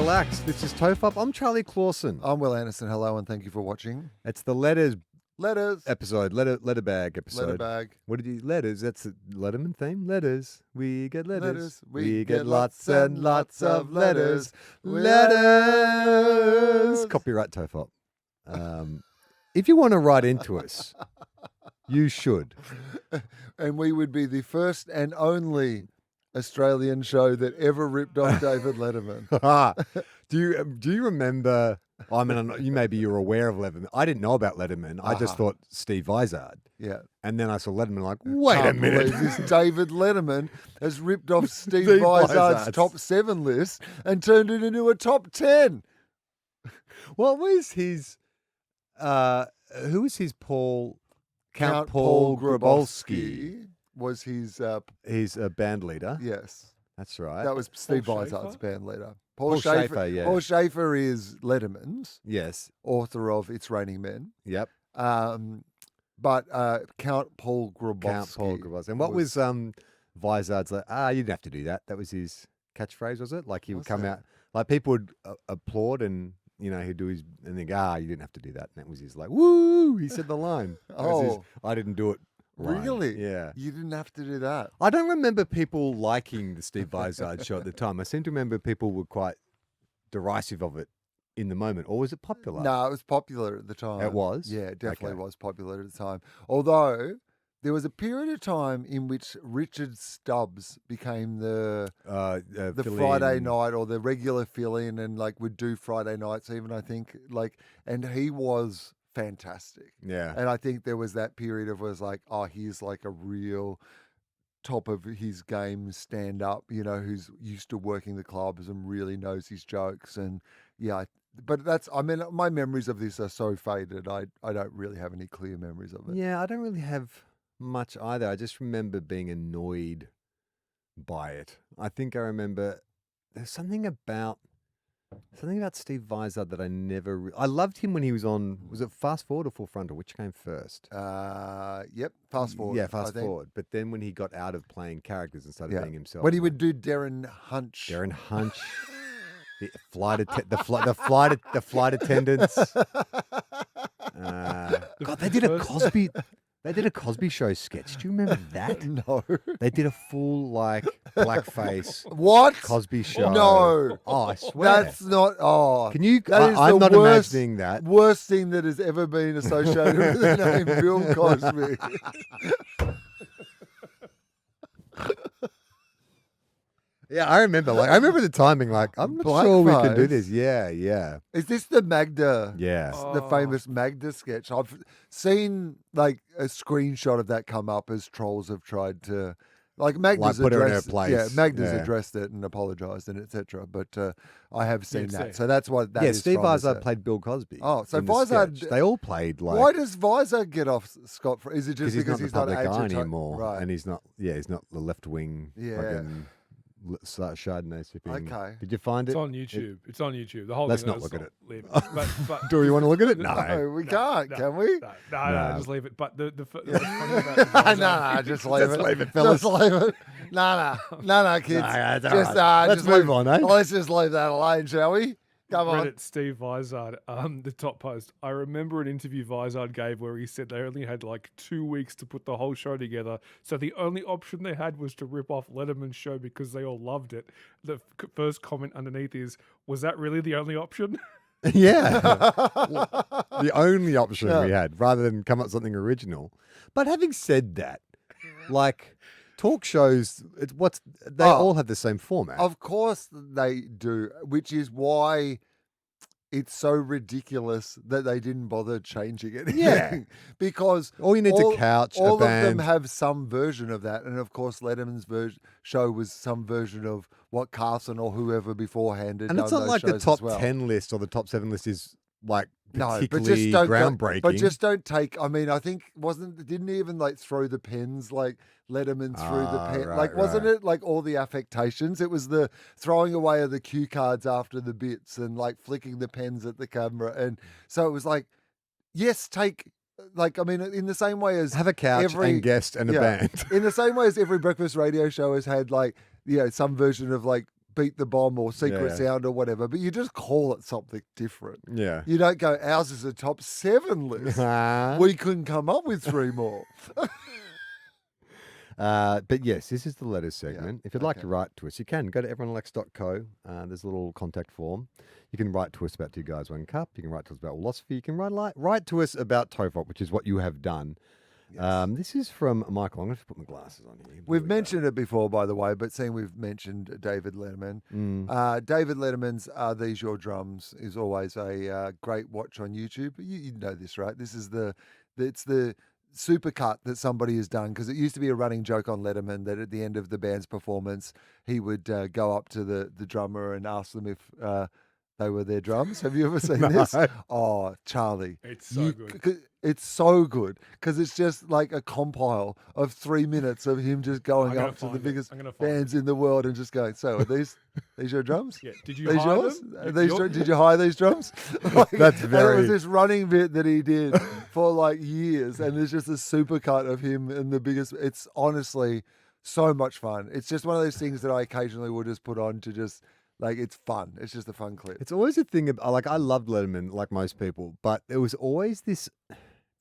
relax. This is TOFOP. I'm Charlie Clausen. I'm Will Anderson. Hello, and thank you for watching. It's the letters episode. letter bag episode. Letter bag. What did you letters? That's the Letterman theme. Letters. We get letters. We get lots and lots of letters. Letters. Copyright TOFOP. If you want to write into us, you should. And we would be the first and only Australian show that ever ripped off David Letterman. Do you remember? I mean, you're aware of Letterman. I didn't know about Letterman. I just thought Steve Vizard. Yeah. And then I saw Letterman like, wait a minute. This David Letterman has ripped off Steve Vizard's top 7 list and turned it into a top 10. What was his, who was his Count Paul Grabowski was his... He's a band leader. Yes. That's right. That was Steve Vizard's band leader. Paul Schaefer, yeah. Paul Schaefer is Letterman's. Yes. Author of It's Raining Men. Yep. But Count Paul Grabowski. And what was Vizard's like, you didn't have to do that. That was his catchphrase, was it? Like he would come out, like people would applaud and, you know, he'd do his, and think, you didn't have to do that. And that was his like, woo, he said the line. I didn't do it. Line. Really? Yeah. You didn't have to do that. I don't remember people liking the Steve Vizard show at the time. I seem to remember people were quite derisive of it in the moment. Or was it popular? No, it was popular at the time. It was? Yeah, it definitely was popular at the time. Although there was a period of time in which Richard Stubbs became the Friday night or the regular fill-in and like would do Friday nights even, I think. And he was fantastic. Yeah. And I think there was that period of was like, he's like a real top of his game stand up, you know, who's used to working the clubs and really knows his jokes. And yeah, but my memories of this are so faded. I don't really have any clear memories of it. Yeah, I don't really have much either. I just remember being annoyed by it. I think I remember there's something about Steve Vizard that I never... I loved him when he was on... Was it Fast Forward or Full Frontal? Which came first? Yep, Fast Forward. Yeah, Fast Forward. But then when he got out of playing characters and started being himself... When he would do Darren Hunch. The flight attendants. God, they did a Cosby... They did a Cosby Show sketch. Do you remember that? No. They did a full, blackface what? Cosby Show. No. Oh, I swear. That's not... Can you... I'm not imagining that. Worst thing that has ever been associated with the name Bill Cosby. Yeah, I remember. I remember the timing. I'm not sure we can do this. Yeah. Is this the Magda? Yeah, the famous Magda sketch. I've seen a screenshot of that come up as trolls have tried to, Magda's put her in her addressed. place. Yeah, Magda's addressed it and apologised and etc. But I have seen that, so that's what that is. Yeah, Steve from, Vizard played Bill Cosby. Oh, so Vizard, they all played Why does Vizard get off scot-free? Is it just because he's not the public eye anymore? Right. And he's not. Yeah, he's not the left wing. Yeah. Chardonnay sipping. Okay. Did you find it? It's on YouTube. It's on YouTube. The whole Let's thing. not look at it. Leave it. But Do you want to look at it? No, we can't. Can we? No, just leave it. But the funny about no, just leave it. Leave it, fellas. Just leave it. No, kids. Let's move on, eh? Let's just leave that alone, shall we? Come on. Reddit Steve Vizard, the top post. I remember an interview Vizard gave where he said they only had 2 weeks to put the whole show together. So the only option they had was to rip off Letterman's show because they all loved it. The first comment underneath is, was that really the only option? Yeah. The only option we had, rather than come up with something original. But having said that, talk shows, they all have the same format. Of course they do, which is why it's so ridiculous that they didn't bother changing anything. Yeah. Because all you need is a couch, all a band. of them have some version of that. And of course, Letterman's show was some version of what Carson or whoever beforehand had done. And it's not like the top 10 list or the top 7 list is particularly groundbreaking. But just don't take. I mean, I think didn't he even throw the pens Letterman threw the pen. Right, wasn't it all the affectations? It was the throwing away of the cue cards after the bits and flicking the pens at the camera, and so it was yes, take. In the same way as have a couch and guest and a band. In the same way as every breakfast radio show has had some version of Beat the Bomb or Secret Yeah. Sound or whatever, but you just call it something different. Yeah. You don't go, ours is a top 7 list. We couldn't come up with 3 more. But yes, this is the letters segment. If you'd like to okay. write to us, you can go to everyoneelects.co. There's a little contact form. You can write to us about Two Guys, One Cup. You can write to us about philosophy. You can write to us about TOFOP, which is what you have done. Yes. This is from Michael. I'm going to put my glasses on here. We've mentioned it before, by the way, but seeing we've mentioned David Letterman. David Letterman's Are These Your Drums is always a great watch on YouTube. You know this, right? This is it's the supercut that somebody has done, because it used to be a running joke on Letterman that at the end of the band's performance, he would go up to the drummer and ask them if they were their drums. Have you ever seen this? Oh, Charlie. It's so good. It's so good because it's just like a compile of 3 minutes of him just going up to the biggest bands in the world and just going, so are these your drums? Yeah. Did you These hire yours? them? Did you hire these drums? That's And it very- was this running bit that he did for like years, and there's just a supercut of him and the biggest. It's honestly so much fun. It's just one of those things that I occasionally will just put on to just. Like, it's fun. It's just a fun clip. It's always a thing of, like, I loved Letterman, like most people, but there was always this.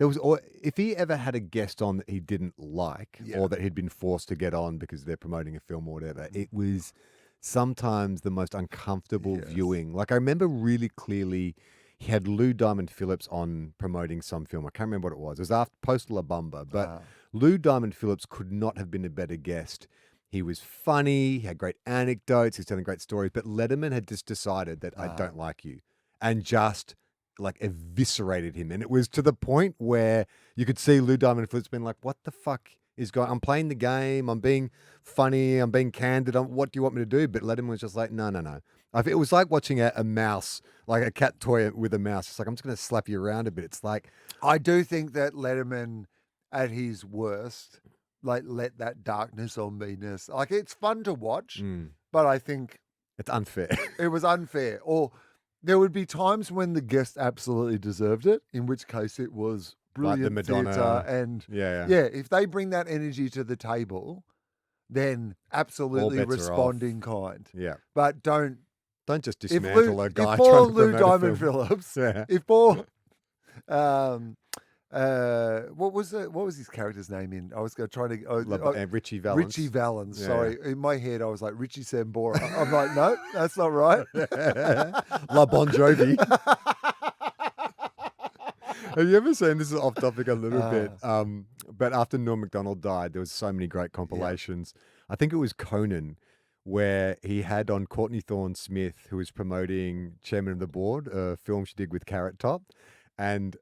If he ever had a guest on that he didn't like, or that he'd been forced to get on because they're promoting a film or whatever, it was sometimes the most uncomfortable viewing. Like, I remember really clearly he had Lou Diamond Phillips on promoting some film. I can't remember what it was. It was after Postal La Bamba, but Lou Diamond Phillips could not have been a better guest. He was funny, he had great anecdotes, he was telling great stories, but Letterman had just decided that I don't like you and just like eviscerated him. And it was to the point where you could see Lou Diamond Phillips being like, what the fuck is going on? I'm playing the game, I'm being funny, I'm being candid, what do you want me to do? But Letterman was just like, no. It was like watching a mouse, like a cat toy with a mouse. It's like, I'm just going to slap you around a bit. It's like... I do think that Letterman at his worst... like, let that darkness or meanness. Like, it's fun to watch, but I think... it's unfair. It was unfair. Or there would be times when the guest absolutely deserved it, in which case it was brilliant Like the Madonna. theatre. And, Yeah. if they bring that energy to the table, then absolutely bets are respond off. in kind. Yeah. But don't just dismantle a guy if trying poor to Lou promote a Diamond film. Phillips, Yeah. if poor... what was his character's name in? I was going to try to Richie Valens. Richie Valens. Yeah. Sorry, in my head I was like Richie Sambora. I'm like, no, that's not right. La Bon Jovi. Have you ever seen, this is off topic a little bit, but after Norm Macdonald died, there was so many great compilations. I think it was Conan, where he had on Courtney Thorne-Smith, who was promoting Chairman of the Board, a film she did with Carrot Top. And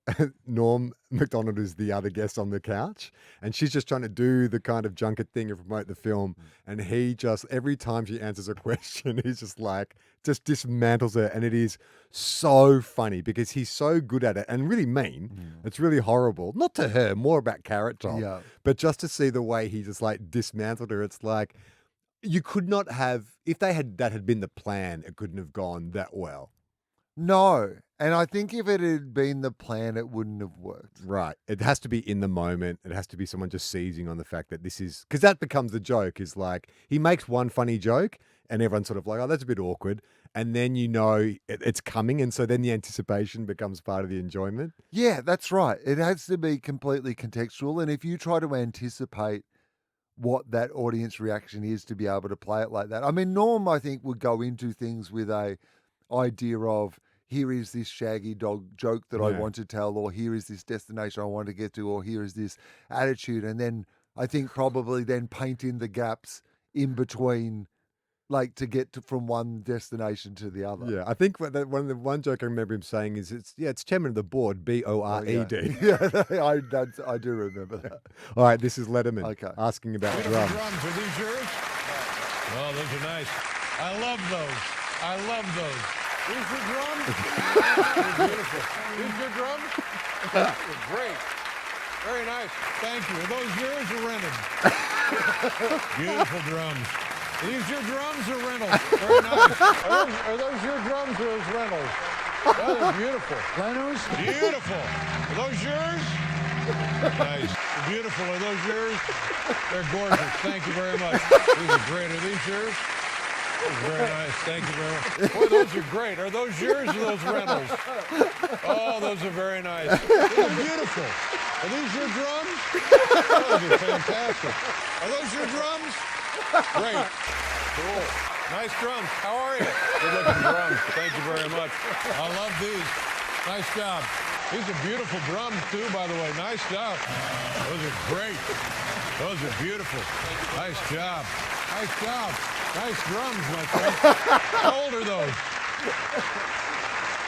Norm Macdonald is the other guest on the couch, and she's just trying to do the kind of junket thing and promote the film. And he just, every time she answers a question, he's just like, just dismantles her. And it is so funny because he's so good at it and really mean. It's really horrible. Not to her, more about Carrot Top. Yeah. But just to see the way he just like dismantled her, it's like, you could not have, if that had been the plan, it couldn't have gone that well. No. And I think if it had been the plan, it wouldn't have worked. Right. It has to be in the moment. It has to be someone just seizing on the fact that this is, because that becomes the joke, is like, he makes one funny joke and everyone's sort of like, oh, that's a bit awkward. And then you know it's coming. And so then the anticipation becomes part of the enjoyment. Yeah, that's right. It has to be completely contextual. And if you try to anticipate what that audience reaction is to be able to play it like that. I mean, Norm, I think, would go into things with a idea of, here is this shaggy dog joke that I want to tell, or here is this destination I want to get to, or here is this attitude. And then I think probably then paint in the gaps in between, like to get from one destination to the other. Yeah. I think one joke I remember him saying is, it's Chairman of the Board, B-O-R-E-D. I do remember that. All right. This is Letterman asking about Beautiful drums. drums. Are these yours? Oh, those are nice. I love those. These your drums? They're beautiful. These your drums? They're great. Very nice. Thank you. Are those yours or rented? Beautiful drums. Are these your drums or rentals? Very nice. Are those your drums or those rentals? Oh, they're beautiful. Lenos? Beautiful. Are those yours? Nice. Beautiful. Are those yours? They're gorgeous. Thank you very much. These are great. Are these yours? Very nice. Thank you very much. Boy, those are great. Are those yours or those rentals? Oh, those are very nice. They're beautiful. Are these your drums? Those are fantastic. Are those your drums? Great. Cool. Nice drums. How are you? Good looking drums. Thank you very much. I love these. Nice job. These are beautiful drums too, by the way. Nice job. Those are great. Those are beautiful. Nice job. Nice job. Nice drums, my friend. How old are those?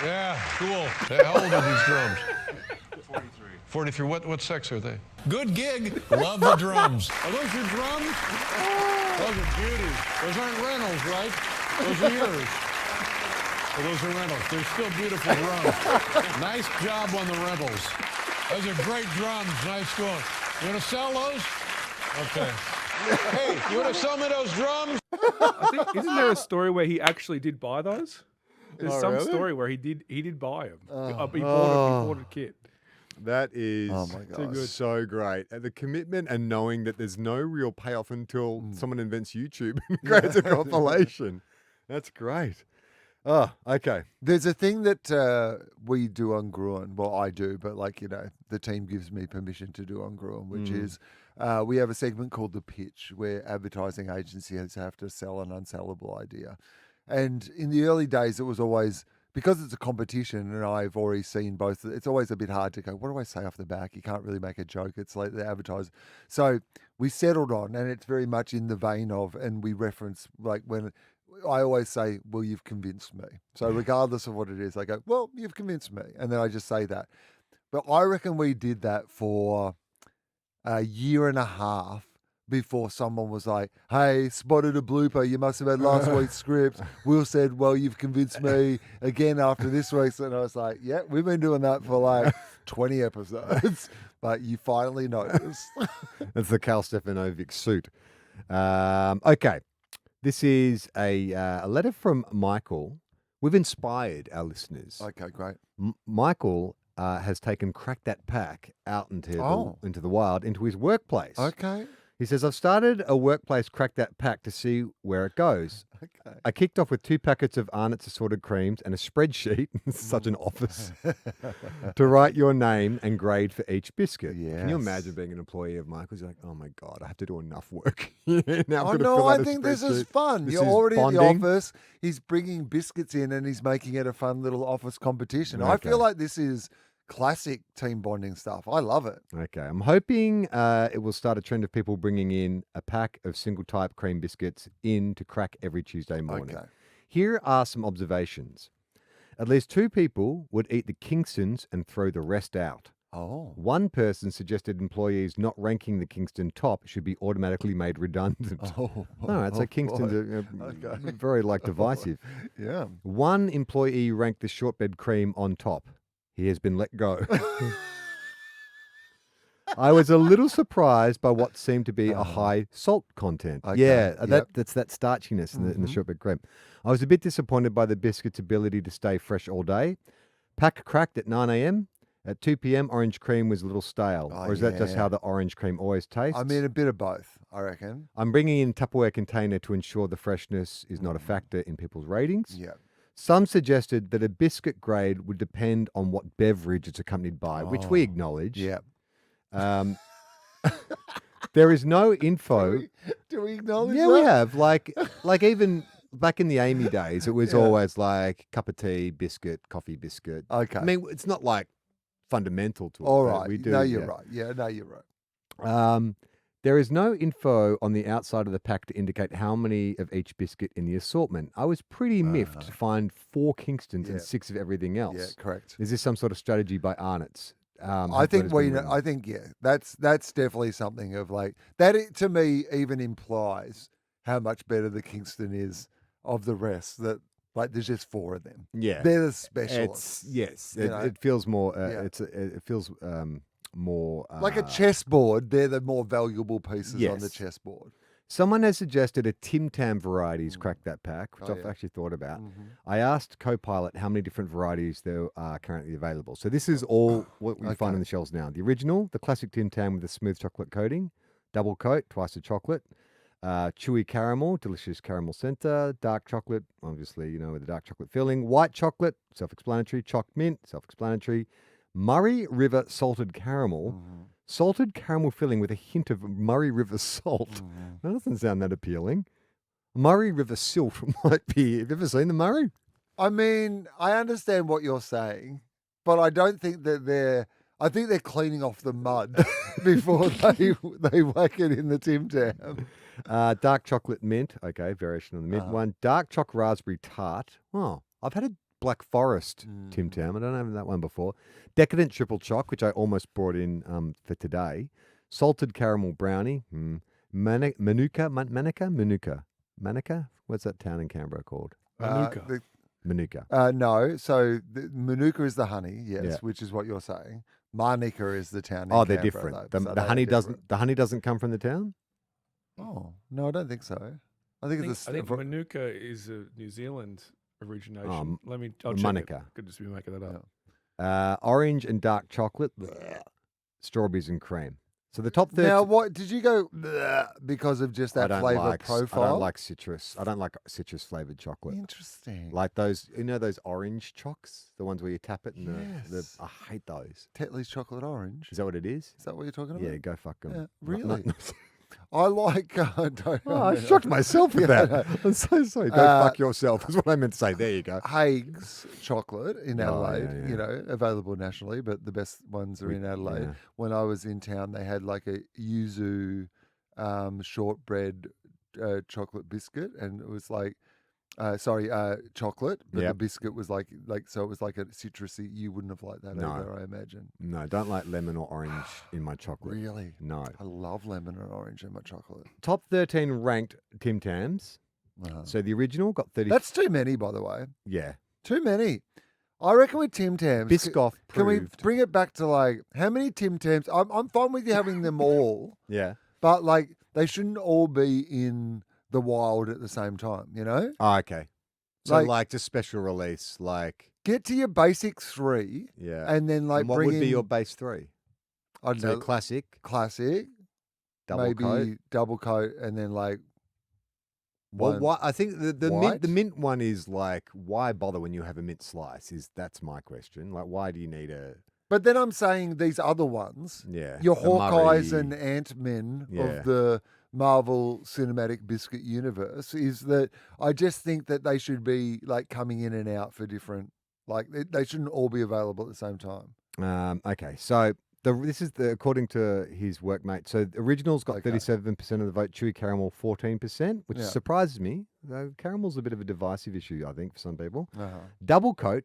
Yeah, cool. How old are these drums? 43. What sex are they? Good gig. Love the drums. Are those your drums? Those are beauties. Those aren't rentals, right? Those are yours. Oh, those are rentals. They're still beautiful drums. Nice job on the rentals. Those are great drums. Nice going. You want to sell those? Okay. Hey, you want to sell me those drums? I think, isn't there a story where he actually did buy those? There's Oh, some really? story where he did buy them. He bought a kit. That is Oh my gosh. so great. And the commitment and knowing that there's no real payoff until someone invents YouTube and creates a compilation. That's great. Oh, okay. There's a thing that we do on Gruen. Well, I do, but the team gives me permission to do on Gruen, which is we have a segment called The Pitch where advertising agencies have to sell an unsellable idea. And in the early days, it was always, because it's a competition and I've already seen both, it's always a bit hard to go, what do I say off the back? You can't really make a joke. It's like the advertiser. So we settled on, and it's very much in the vein of, and we reference when I always say, well, you've convinced me. So regardless of what it is, I go, well, you've convinced me. And then I just say that. But I reckon we did that for a year and a half before someone was like, hey, spotted a blooper. You must have had last week's script. Will said, well, you've convinced me again after this week's. And I was like, yeah, we've been doing that for 20 episodes. But you finally noticed. That's the Cal Stefanovic suit. Okay. This is a letter from Michael. We've inspired our listeners. Okay, great. Michael has taken Crack That Pack out into the wild, into his workplace. Okay. He says, I've started a workplace Crack That Pack to see where it goes. Okay. I kicked off with 2 packets of Arnott's assorted creams and a spreadsheet, this is such an office, to write your name and grade for each biscuit. Can you imagine being an employee of Michael's? You're like, oh my God, I have to do enough work. Now I think this is fun. You're already in the office. He's bringing biscuits in and he's making it a fun little office competition. I feel like this is classic team bonding stuff. I love it. Okay. I'm hoping it will start a trend of people bringing in a pack of single type cream biscuits in to crack every Tuesday morning. Okay. Here are some observations. At least 2 people would eat the Kingstons and throw the rest out. Oh. One person suggested employees not ranking the Kingston top should be automatically made redundant. Oh. All right, so Kingston's are very divisive. Yeah. One employee ranked the shortbread cream on top. He has been let go. I was a little surprised by what seemed to be a high salt content. Okay, That's that starchiness in the shortbread cream. I was a bit disappointed by the biscuit's ability to stay fresh all day. Pack cracked at 9 a.m. At 2 p.m., orange cream was a little stale. Or is that just how the orange cream always tastes? I mean, a bit of both, I reckon. I'm bringing in a Tupperware container to ensure the freshness is not a factor in people's ratings. Yeah. Some suggested that a biscuit grade would depend on what beverage it's accompanied by, which we acknowledge. Yeah. There is no info. Do we acknowledge Yeah, that? we have. Like even back in the Amy days, it was always like cup of tea, biscuit, coffee, biscuit. Okay. I mean, it's not like fundamental to it. All but right. We do. No, you're right. Yeah, no, you're right. There is no info on the outside of the pack to indicate how many of each biscuit in the assortment. I was pretty miffed to find 4 Kingstons and 6 of everything else. Yeah, correct. Is this some sort of strategy by Arnott's? I think that's definitely something of that. To me, even implies how much better the Kingston is of the rest. That there's just 4 of them. Yeah, they're the specialists. It feels more. It feels more like a chessboard. They're the more valuable pieces on the chessboard. Someone has suggested a Tim Tam varieties Crack That Pack, which I've actually thought about. I asked Copilot how many different varieties there are currently available. So this is all what we find on the shelves now. The original, the classic Tim Tam with a smooth chocolate coating, double coat, twice the chocolate. Chewy caramel, delicious caramel center. Dark chocolate, obviously, with the dark chocolate filling. White chocolate, self-explanatory. Choc mint, self-explanatory. Murray River salted caramel. Salted caramel filling with a hint of Murray River salt. That doesn't sound that appealing. Murray River silt might be. Have you ever seen the Murray? I mean, I understand what you're saying, but I don't think that I think they're cleaning off the mud before they whack it in the Tim Tam. Dark chocolate mint. Okay, variation on the mint one. Dark choc raspberry tart. Oh, I've had a Black Forest Tim Tam. I don't have that one before. Decadent triple choc, which I almost brought in for today. Salted caramel brownie. Manuka. What's that town in Canberra called? Manuka. Manuka. No, so Manuka is the honey, yes, Yeah. which is what you're saying. Manuka is the town. Oh, in they're Canberra, different. though, The, so the they honey are different. doesn't. The honey doesn't come from the town. Oh no, I don't think so. I think it's I think Manuka is a New Zealand origination. I'll check Manuka. it. Could just be making that up. Orange and dark chocolate. Bleh. Strawberries and cream. So the top 30. Now, what did you go bleh, because of just that flavor profile? I don't like citrus. I don't like citrus flavored chocolate. Interesting. Like those, those orange chocks, the ones where you tap it, and Yes. I hate those. Tetley's chocolate orange. Is that what it is? Is that what you're talking about? Yeah, go fuck them. Yeah, really? I like. I shocked myself with that. I'm so sorry. Go fuck yourself. Is what I meant to say. There you go. Haig's chocolate in Adelaide, yeah. Available nationally, but the best ones are in Adelaide. yeah. When I was in town, they had like a yuzu shortbread chocolate biscuit, and it was like, chocolate, but the Yep. biscuit was like so it was like a citrusy. You wouldn't have liked that No. either, I imagine. No, don't like lemon or orange in my chocolate. Really? No. I love lemon and orange in my chocolate. Top 13 ranked Tim Tams. So the original got 30. That's too many, by the way. Yeah. Too many. I reckon with Tim Tams. Biscoff Can we proved. bring it back to like how many Tim Tams? I'm fine with you having them all, Yeah. but like they shouldn't all be in the wild at the same time. Oh, okay. So Like- like just special release, like Get to your basic three, yeah. and then like And what bring would in be your base three? I don't So know, classic, classic, double maybe coat. double coat, and then like Well, one. why, I think the white? mint one is like, why bother when you have a mint slice? That's my question. Like, why do you need a But then I'm saying these other ones, yeah? your the Hawkeyes Murray- and Ant-Men Yeah. of the Marvel Cinematic Biscuit universe, is that I just think that they should be like coming in and out for different. Like they shouldn't all be available at the same time. Okay, so this is according to his workmate. So the originals got Okay. 37% of the vote. Chewy caramel 14%, which Yeah. surprises me. Though caramel's a bit of a divisive issue, I think, for some people. Uh-huh. Double coat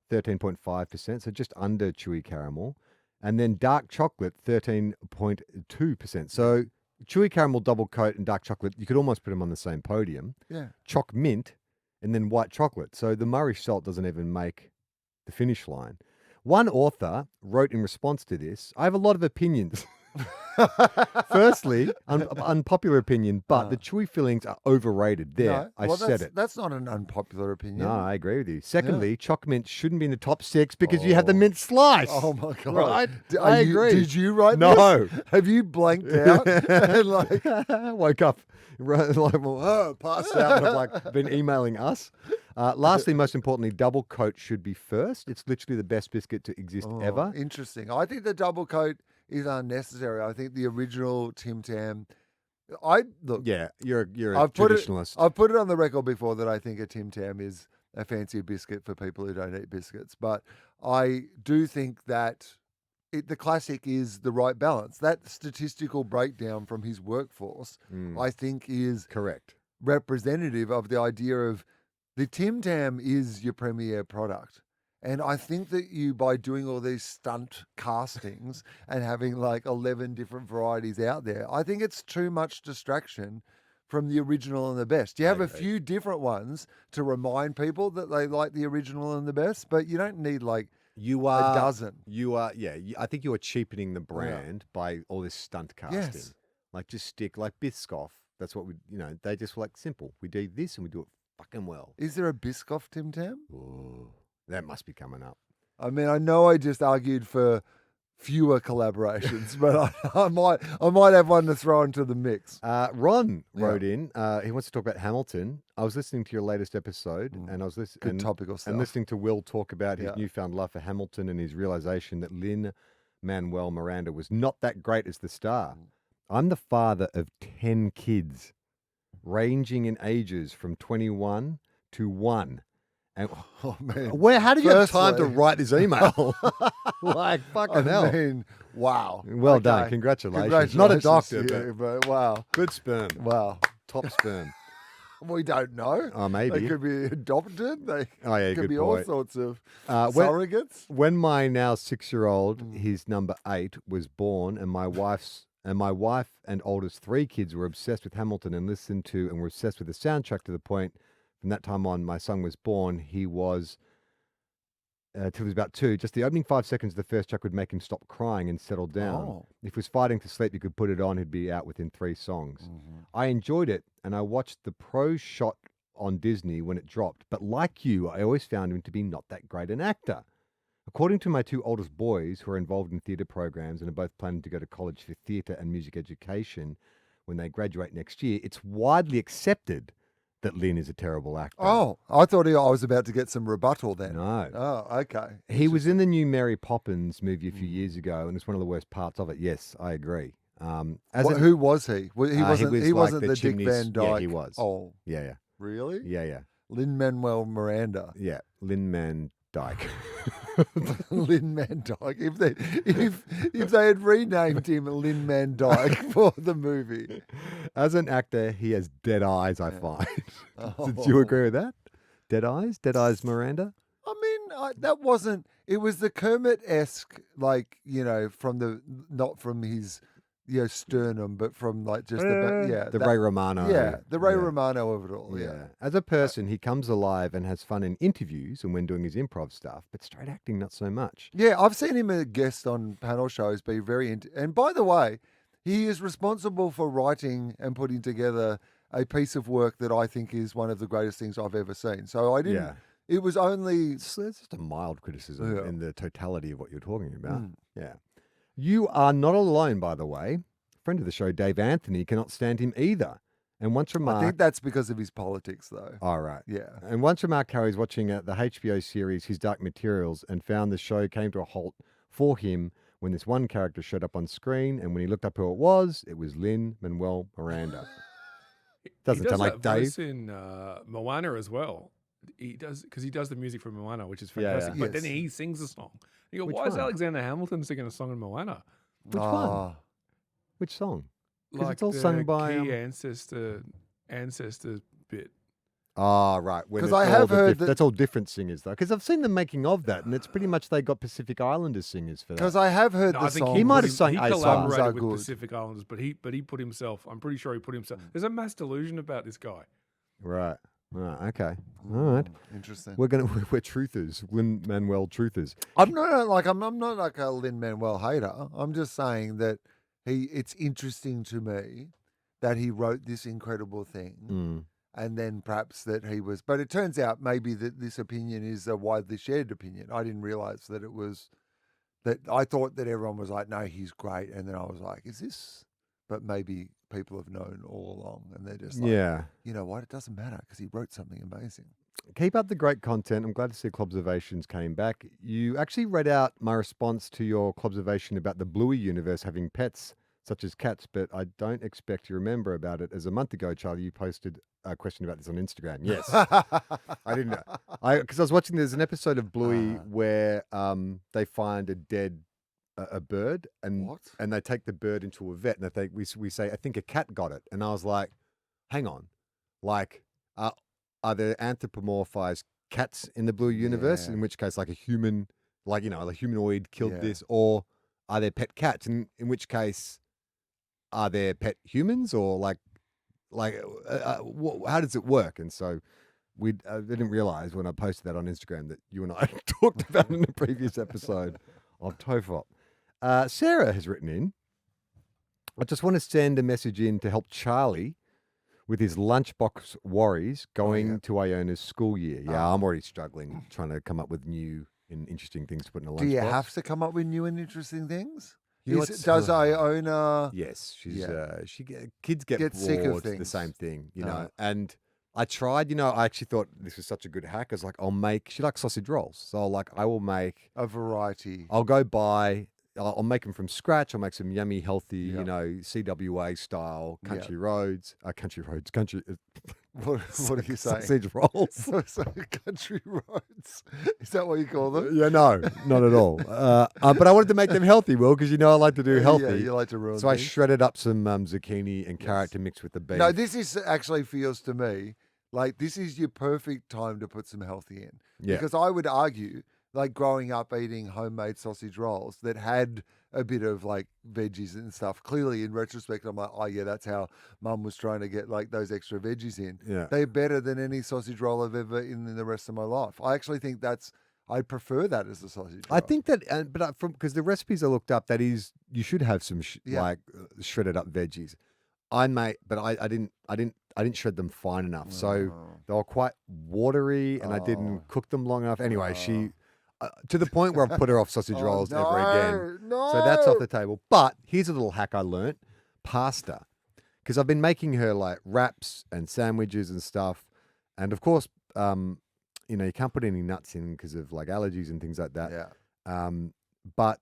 13.5%, so just under chewy caramel, and then dark chocolate 13.2%. So chewy caramel, double coat, and dark chocolate, you could almost put them on the same podium. Yeah. Choc mint, and then white chocolate. So the Murray salt doesn't even make the finish line. One author wrote in response to this, I have a lot of opinions. Firstly, unpopular opinion, but the chewy fillings are overrated. There, No, I well, said it. That's not an unpopular opinion. No, I agree with you. Secondly, choc mint shouldn't be in the top 6 because you have the mint slice. Oh my god! Right? I agree. Did you write No. this? Have you blanked out? And like, Woke up, passed out, and I've like been emailing us. Lastly, most importantly, double coat should be first. It's literally the best biscuit to exist ever. Interesting. I think the double coat is unnecessary. I think the original Tim Tam. Look. Yeah, you're a I've put traditionalist. I've put it on the record before that I think a Tim Tam is a fancier biscuit for people who don't eat biscuits. But I do think that the classic is the right balance. That statistical breakdown from his workforce, I think, is Correct. representative of the idea of the Tim Tam is your premier product. And I think that by doing all these stunt castings and having like 11 different varieties out there, I think it's too much distraction from the original and the best. You have a few different ones to remind people that they like the original and the best, but you don't need like You are a dozen. You are, yeah. I think you are cheapening the brand by all this stunt casting. Yes. Like just stick like Biscoff. That's what we, they just were like simple. We do this and we do it fucking well. Is there a Biscoff Tim Tam? Ooh, that must be coming up. I mean, I know I just argued for fewer collaborations, but I might have one to throw into the mix. Ron Yeah. wrote in. He wants to talk about Hamilton. I was listening to your latest episode, and I was Good listening topical stuff. and listening to Will talk about his Yeah. newfound love for Hamilton and his realization that Lin-Manuel Miranda was not that great as the star. I'm the father of 10 kids, ranging in ages from 21 to 1. And Oh man, how did you have time to Firstly- write this email? Like, fucking hell. I mean, wow. Well done. Okay. Congratulations. Not a doctor, to you, but wow. Good sperm. Wow. Top sperm. We don't know. Oh, maybe. They could be adopted. They Oh, yeah, could good be all point. sorts of When, surrogates. when my now 6-year-old, his number 8, was born, and my wife and oldest 3 kids were obsessed with Hamilton and listened to and were obsessed with the soundtrack to the point from that time on my son was born, he was till he was about 2. Just the opening 5 seconds of the first track would make him stop crying and settle down. Oh. If he was fighting to sleep, you could put it on, he'd be out within 3 songs. I enjoyed it, and I watched the pro shot on Disney when it dropped, but like you, I always found him to be not that great an actor. According to my 2 oldest boys, who are involved in theatre programs and are both planning to go to college for theatre and music education when they graduate next year, it's widely accepted that Lin is a terrible actor. Oh, I thought I was about to get some rebuttal then. No. Oh, okay. He was in the new Mary Poppins movie a few years ago, and it's one of the worst parts of it. Yes, I agree. Who was he? He wasn't. was He like wasn't the the Dick chimneys- Van Dyke. yeah, he was. Oh, Yeah, really? yeah. Lin-Manuel Miranda. Yeah. Lin-Man Dyke. Lin-Man Dyke. If they had renamed him Lin-Man Dyke for the movie. As an actor, he has dead eyes, I find. Do you Oh. agree with that? Dead eyes? Dead eyes Miranda? I mean, that wasn't. It was the Kermit-esque, like, from not from his, sternum, but from like just The Ray Romano. the Ray Yeah. Romano of it all. Yeah. As a person, he comes alive and has fun in interviews and when doing his improv stuff, but straight acting, not so much. Yeah, I've seen him a guest on panel shows be very and by the way, he is responsible for writing and putting together a piece of work that I think is one of the greatest things I've ever seen. So I didn't. Yeah. It was only. It's just a mild criticism Yeah. in the totality of what you're talking about. Mm. Yeah. You are not alone, by the way. Friend of the show, Dave Anthony, cannot stand him either. And once I remarked... think that's because of his politics, though. All right. Yeah. And once remarked how he's watching the HBO series His Dark Materials and found the show came to a halt for him when this one character showed up on screen, and when he looked up who it was Lin-Manuel Miranda. Doesn't he does sound like that Dave. voice in Moana as well. He does because he does the music for Moana, which is Yeah, fantastic. yeah. But then Yes. he sings a song. You go, Which why is one? Alexander Hamilton singing a song in Moana? Which one? Ah. Which song? 'Cause Like it's all the sung by, key ancestor bit. Oh, right. 'Cause It's I all have the heard that- that's all different singers, though. Because I've seen the making of that, and it's pretty much they got Pacific Islanders singers for Because that. I have heard No, the I think song. He might have put sung He a song. collaborated Songs are with good. Pacific Islanders, but he put himself. I'm pretty sure he put himself. There's a mass delusion about this guy. Right. Okay. All right. Interesting. We're truthers. Lin-Manuel truthers. I'm not like a Lin-Manuel hater. I'm just saying that it's interesting to me that he wrote this incredible thing, Mm. and then perhaps that he was. But it turns out maybe that this opinion is a widely shared opinion. I didn't realize that it was. That I thought that everyone was like, no, he's great, and then I was like, is this? But maybe people have known all along, and they're just like, Yeah. you know what? It doesn't matter because he wrote something amazing. Keep up the great content. I'm glad to see Clobservations came back. You actually read out my response to your Clobservation about the Bluey universe having pets such as cats, but I don't expect you remember about it. As a month ago, Charlie, you posted a question about this on Instagram. Yes. I didn't know. Because I was watching, there's an episode of Bluey where they find a dead a bird and What? and they take the bird into a vet and we say, I think a cat got it. And I was like, hang on. Like, are there anthropomorphized cats in the Bluey universe? Yeah. In which case, like a human, like, a humanoid killed Yeah. this, or are there pet cats? And in which case, are there pet humans, or how does it work? And so I didn't realize when I posted that on Instagram that you and I talked about it in a previous episode of TOFOP. Sarah has written in, I just want to send a message in to help Charlie with his lunchbox worries going yeah. to Iona's school year. Yeah, I'm already struggling trying to come up with new and interesting things to put in a lunchbox. Do you have to come up with new and interesting things? You know Is what's- it- does Iona? Yes, she's Yeah. kids get Get sick of bored of the things. same thing, you Uh. know. And I tried, I actually thought this was such a good hack. I was like, she likes sausage rolls, so I will make. A variety. I'll go buy. I'll make them from scratch. I'll make some yummy, healthy, Yeah. CWA style Yeah. country. What are you saying? Sausage rolls. So country roads. Is that what you call them? Yeah, no, not at all. But I wanted to make them healthy, Will, because I like to do healthy. Yeah, you like to ruin So I things. shredded up some zucchini and carrot to mix with the beef. No, this is actually feels to me like this is your perfect time to put some healthy in. Yeah. Because I would argue, like growing up eating homemade sausage rolls that had a bit of like veggies and stuff. Clearly, in retrospect, I'm like, oh yeah, that's how Mum was trying to get like those extra veggies in. Yeah. They're better than any sausage roll I've ever eaten in the rest of my life. I actually think I prefer that as a sausage roll. I think that, because the recipes I looked up, that is, you should have some Yeah. shredded up veggies. I didn't shred them fine enough, so Oh. they were quite watery, and I Oh. didn't cook them long enough. Anyway, she to the point where I've put her off sausage Oh, rolls no, ever again. No. So that's off the table. But here's a little hack I learnt: pasta, because I've been making her like wraps and sandwiches and stuff, and of course, you can't put any nuts in because of like allergies and things like that. Yeah. But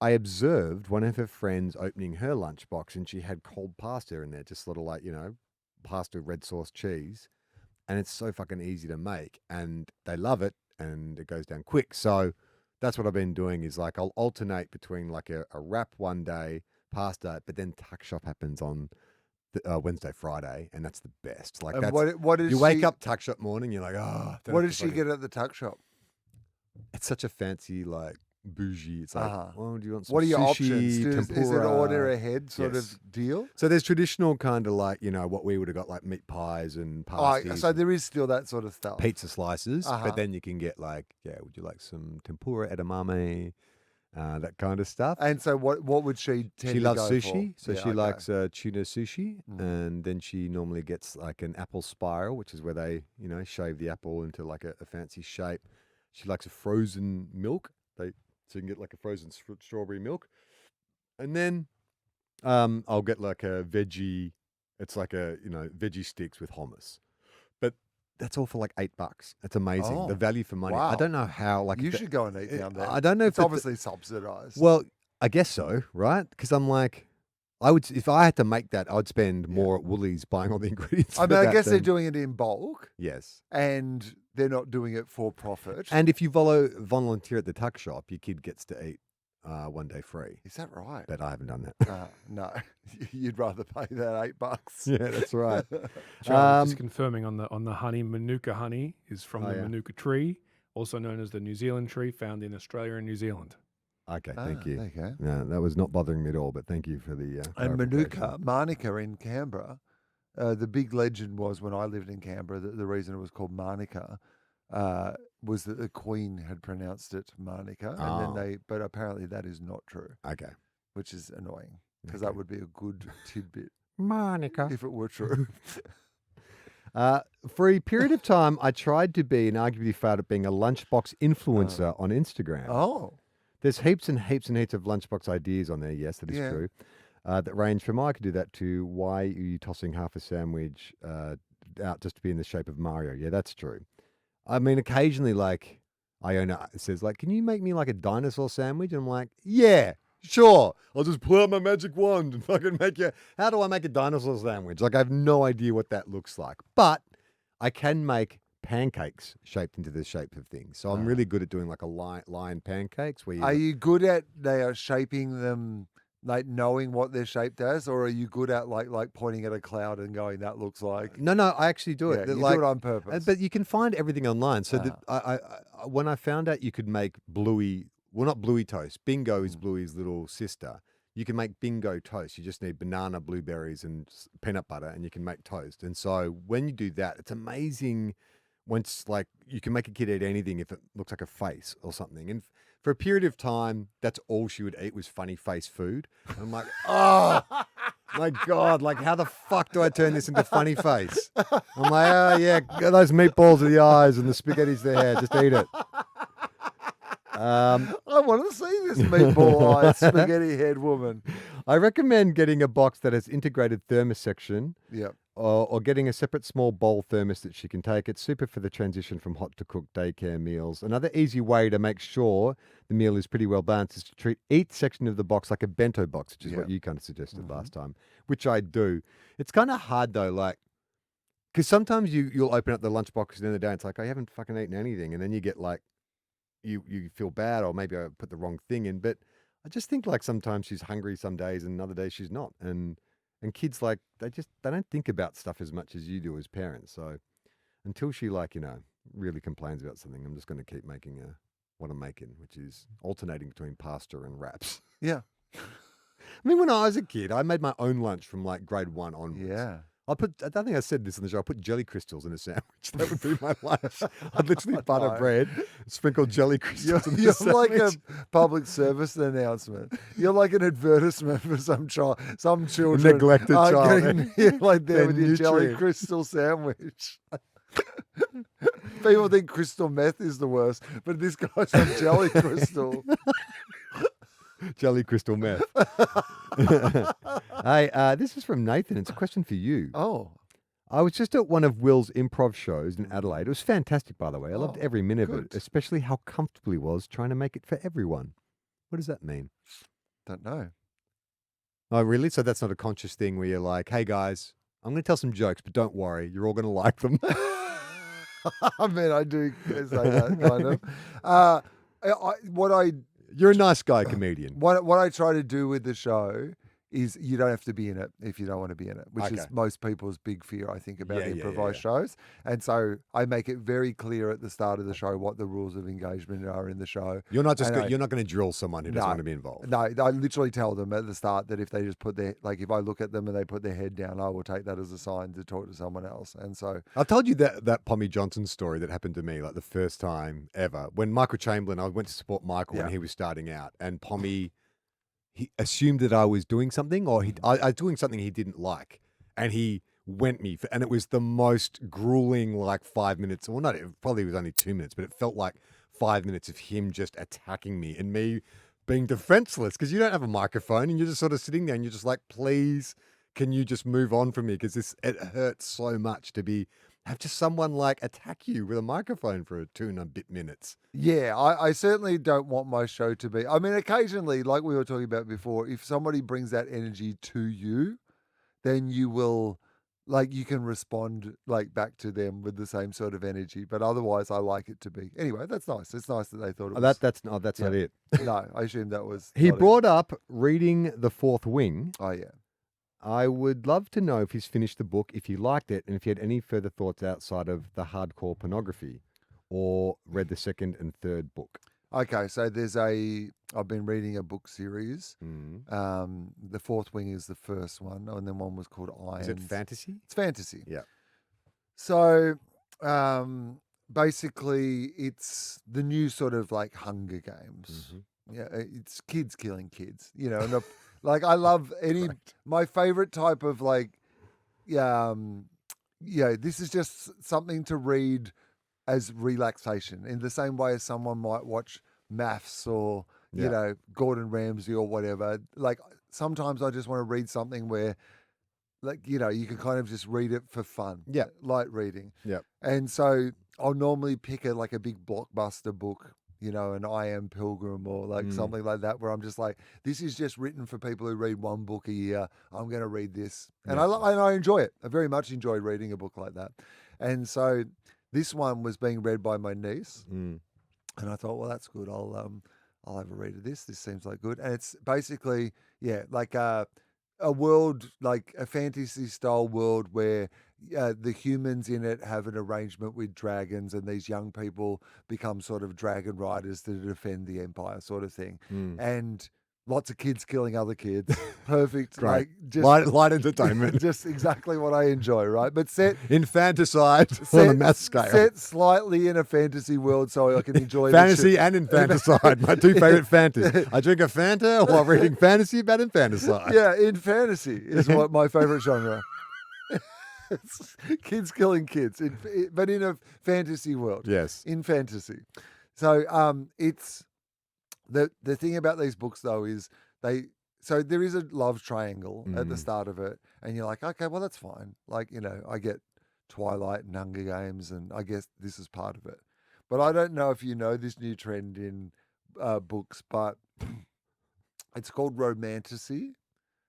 I observed one of her friends opening her lunchbox, and she had cold pasta in there, just little like, pasta, red sauce, cheese. And it's so fucking easy to make, and they love it, and it goes down quick. So that's what I've been doing is like I'll alternate between like a wrap one day, pasta, but then tuck shop happens on Wednesday, Friday, and that's the best. Like And that's, what is you wake she- up tuck shop morning, you're like, oh. don't What have did to she fucking-" get at the tuck shop? It's such a fancy like bougie. It's like, Uh-huh. well, do you want some What are your sushi, options? Is it tempura? order ahead sort Yes. of deal? So there's traditional kind of like, what we would have got, like meat pies and Oh, pasties, so there is still that sort of stuff. pizza slices, Uh-huh. but then you can get like, would you like some tempura, edamame, that kind of stuff. And so what would she tend She to loves go sushi, for? so Yeah, she okay. likes tuna sushi, Mm. and then she normally gets like an apple spiral, which is where they, shave the apple into like a fancy shape. She likes a frozen milk, so you can get like a frozen strawberry milk, and then I'll get like a veggie. It's like a veggie sticks with hummus, but that's all for like $8. It's amazing, Oh, the value for money. I wow. don't know how like You the- should go and eat down there. I don't know if It's the- obviously subsidized. Well, I guess so, right? Because I'm like, if I had to make that, I'd spend more at Woolies buying all the ingredients. I for mean, I that guess they're than- doing it in bulk Yes. and they're not doing it for profit. And if you volunteer at the tuck shop, your kid gets to eat one day free. Is that right? But I haven't done that. No, you'd rather pay that $8. Yeah, that's right. Charlie, just confirming on the honey, Manuka honey is from Oh, the yeah. Manuka tree, also known as the New Zealand tree, found in Australia and New Zealand. Okay, thank you. There you go. No, that was not bothering me at all, but thank you for the And clarification. Manuka in Canberra, the big legend was when I lived in Canberra, the reason it was called Manuka was that the Queen had pronounced it Manuka, and then but apparently that is not true, Okay. which is annoying because Okay. that would be a good tidbit Monica. if it were true. For a period of time, I tried to be and arguably failed at being a lunchbox influencer on Instagram. Oh, There's heaps and heaps and heaps of lunchbox ideas on there. Yes, that is Yeah. true. That range from I could do that to why are you tossing half a sandwich out just to be in the shape of Mario? Yeah, that's true. I mean, occasionally, like Iona says, like, can you make me like a dinosaur sandwich? And I'm like, yeah, sure. I'll just pull out my magic wand and fucking make you. How do I make a dinosaur sandwich? Like, I have no idea what that looks like, but I can make pancakes shaped into the shape of things. So I'm really good at doing like a lion pancakes where you are you good at they are shaping them, like knowing what they're shaped as, or are you good at like pointing at a cloud and going that looks like? No, I actually do it. Yeah, That, you like, do it on purpose. But you can find everything online. So that I when I found out you could make Bluey, well, not Bluey toast. Bingo is Bluey's little sister. You can make Bingo toast. You just need banana, blueberries, and peanut butter, and you can make toast. And so when you do that, it's amazing. Once like you can make a kid eat anything if it looks like a face or something. And for a period of time, that's all she would eat was funny face food. And I'm like, oh my God, like how the fuck do I turn this into funny face? I'm like, oh yeah, those meatballs are the eyes and the spaghetti's the hair. Just eat it. I want to see this meatball-eyed spaghetti head woman. I recommend getting a box that has integrated thermos section Yep. or getting a separate small bowl thermos that she can take. It's super for the transition from hot to cooked daycare meals. Another easy way to make sure the meal is pretty well balanced is to treat each section of the box like a bento box, which is what you kind of suggested last time, which I do. It's kind of hard though, like, because sometimes you'll open up the lunchbox at the end of the day and it's like, I haven't fucking eaten anything. And then you get like, you feel bad, or maybe I put the wrong thing in. But I just think like sometimes she's hungry some days and other days she's not. And kids, like, they don't think about stuff as much as you do as parents. So until she, like, really complains about something, I'm just going to keep making what I'm making, which is alternating between pasta and wraps. Yeah. I mean, when I was a kid, I made my own lunch from like grade 1 onwards. Yeah. I don't think I said this on the show. I put jelly crystals in a sandwich. That would be my lunch. I'd literally butter bread, sprinkle jelly crystals in the You're sandwich. like a public service announcement. You're like an advertisement for some children. Neglected child. You're like there They're with your jelly nutrient. crystal sandwich. People think crystal meth is the worst, but this guy's on jelly crystal. Jelly crystal meth. Hey, this is from Nathan. It's a question for you. Oh, I was just at one of Will's improv shows in Adelaide. It was fantastic, by the way. I loved every minute of it, good. especially how comfortable he was trying to make it for everyone. What does that mean? don't know. Oh, really? So that's not a conscious thing where you're like, hey, guys, I'm going to tell some jokes, but don't worry. You're all going to like them. I mean, I do say that kind of. You're a nice guy, comedian. What I try to do with the show is you don't have to be in it if you don't want to be in it, which is Okay. most people's big fear, I think, about Yeah, yeah, improvised yeah. shows. And so I make it very clear at the start of the show what the rules of engagement are in the show. You're not just And you're not going to drill someone who doesn't want to be involved. No, I literally tell them at the start that if they just put their, like, if I look at them and they put their head down, I will take that as a sign to talk to someone else. And so, I told you that Pommy Johnson story that happened to me, like the first time ever. When Michael Chamberlain, I went to support Michael when he was starting out, and Pommy, he assumed that I was doing something, or I was doing something he didn't like, and he went me, and it was the most grueling, like 5 minutes. Well, not, it probably was only 2 minutes, but it felt like 5 minutes of him just attacking me and me being defenseless because you don't have a microphone and you're just sort of sitting there and you're just like, please, can you just move on from me? Because it hurts so much to have just someone like attack you with a microphone for 2 and a bit minutes. yeah, I certainly don't want my show to be. I mean, occasionally, like we were talking about before, if somebody brings that energy to you, then you will, like, you can respond like back to them with the same sort of energy. But otherwise, I like it to be. Anyway, that's nice. It's nice that they thought it was. That's not it. No, I assume that was. He not it. brought up reading The Fourth Wing. Oh, yeah. I would love to know if he's finished the book, if he liked it, and if he had any further thoughts outside of the hardcore pornography or read the second and third book. Okay, so I've been reading a book series. The Fourth Wing is the first one, and then one was called Irons. Is it fantasy? It's fantasy. Yeah. So basically, it's the new sort of like Hunger Games. Yeah, it's kids killing kids, and like I love my favorite type of like, this is just something to read as relaxation in the same way as someone might watch Maths or, Gordon Ramsay or whatever. Like sometimes I just want to read something where, like, you can kind of just read it for fun. Yeah. Light reading. Yeah. And so I'll normally pick a big blockbuster book, an I Am Pilgrim or like something like that, where I'm just like, this is just written for people who read one book a year. I'm going to read this. And I enjoy it. I very much enjoy reading a book like that. And so this one was being read by my niece. And I thought, well, that's good. I'll have a read of this. This seems like good. And it's basically, like a world, like a fantasy style world where the humans in it have an arrangement with dragons, and these young people become sort of dragon riders to defend the empire, sort of thing. And lots of kids killing other kids. Perfect. Great. Like just Light entertainment. just exactly what I enjoy, right? But set Infanticide on a math scale. set slightly in a fantasy world so I can enjoy Fantasy the and infanticide, my two favorite fantasies. I drink a Fanta while reading fantasy about infanticide. Yeah, in fantasy is what my favorite genre. It's kids killing kids, but in a fantasy world. Yes. In fantasy. So it's The thing about these books though is so there is a love triangle at the start of it, and you're like, okay, well that's fine. Like, I get Twilight and Hunger Games, and I guess this is part of it. But I don't know if you know this new trend in books, but it's called romantasy.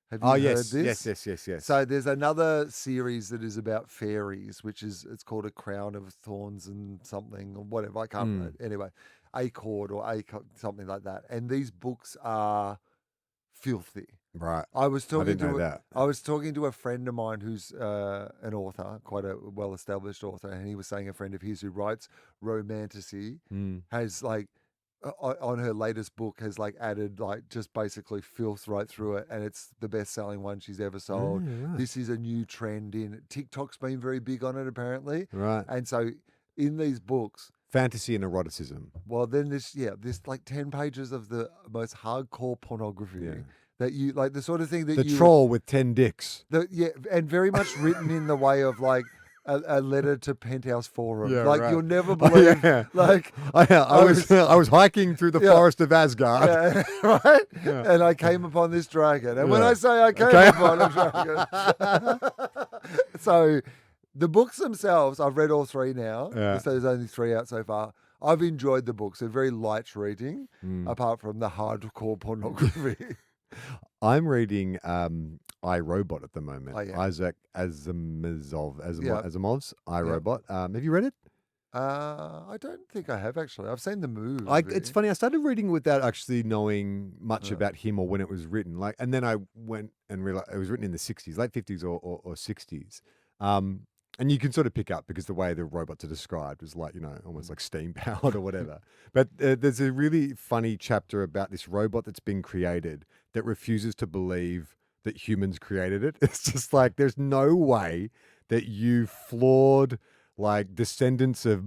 Have you heard this? Yes. So there's another series that is about fairies, it's called A Crown of Thorns and something or whatever. I can't remember. Anyway, Acord or something like that. And these books are filthy. Right. I was talking didn't know that. I was talking to a friend of mine who's an author, quite a well-established author, and he was saying a friend of his who writes romantasy has like on her latest book has like added like just basically filth right through it, and it's the best-selling one she's ever sold. Right. This is a new trend in TikTok's been very big on it apparently, Right. and so in these books. Fantasy and eroticism. Well, then this like 10 pages of the most hardcore pornography that you like, the sort of thing that The troll with 10 dicks. And very much written in the way of like a letter to Penthouse Forum. Yeah, like right. you'll never believe. Like I was hiking through the forest of Asgard. right? Yeah. And I came upon this dragon. And when Yeah. I say I came upon a dragon, so. The books themselves, I've read all 3 now. Yeah. So there's only 3 out so far. I've enjoyed the books. They're very light reading, apart from the hardcore pornography. I'm reading I, Robot at the moment. Oh, yeah. Isaac Asimov's I, Robot. Have you read it? I don't think I have, actually. I've seen the movie. It's funny. I started reading without actually knowing much about him or when it was written. And then I went and realized it was written in the 60s, late 50s or 60s. And you can sort of pick up because the way the robots are described is like, almost like steam powered or whatever. But there's a really funny chapter about this robot that's been created that refuses to believe that humans created it. It's just like, there's no way that you flawed, like, descendants of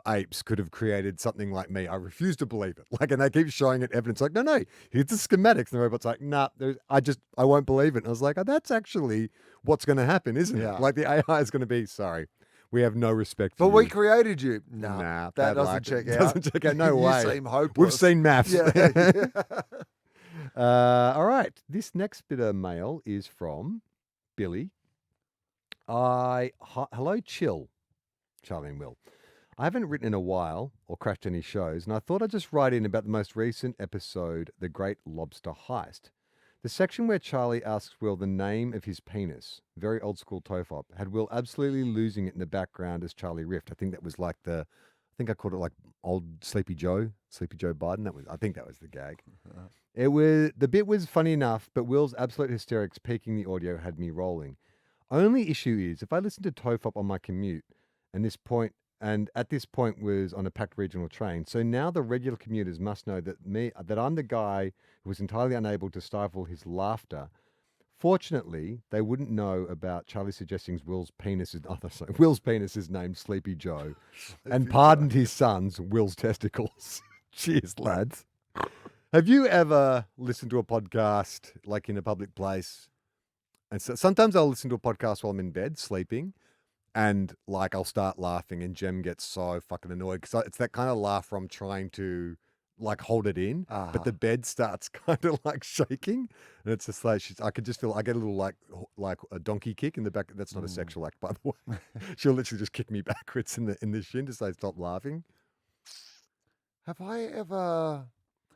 apes could have created something like me. I refuse to believe it. Like, and they keep showing it evidence. Like, no, here's the schematics. And the robot's like, nah, I won't believe it. And I was like, oh, that's actually what's going to happen, isn't it? Like, the AI is going to be, sorry, we have no respect for But you. we created you. Nah, Nah, that doesn't check out. Doesn't check out. No way. You seem hopeless. We've seen maths. Yeah. All right. This next bit of mail is from Billy. Hello, Chill. Charlie and Will. I haven't written in a while or crashed any shows, and I thought I'd just write in about the most recent episode, The Great Lobster Heist. The section where Charlie asks Will the name of his penis, very old school TOFOP, had Will absolutely losing it in the background as Charlie riffed. I think that was like I think I called it like old Sleepy Joe Biden. I think that was the gag. The bit was funny enough, but Will's absolute hysterics peaking the audio had me rolling. Only issue is, if I listen to TOFOP on my commute, and at this point was on a packed regional train. So now the regular commuters must know that I'm the guy who was entirely unable to stifle his laughter. Fortunately, they wouldn't know about Charlie suggesting Will's penis is named Sleepy Joe, and pardoned his sons Will's testicles. Cheers, lads. Have you ever listened to a podcast like in a public place? And so sometimes I'll listen to a podcast while I'm in bed sleeping. And like I'll start laughing, and Jem gets so fucking annoyed because it's that kind of laugh where I'm trying to like hold it in, but the bed starts kind of like shaking, and it's just like I could just feel I get a little like a donkey kick in the back. That's not a sexual act, by the way. She'll literally just kick me backwards in the shin to say stop laughing. Have I ever?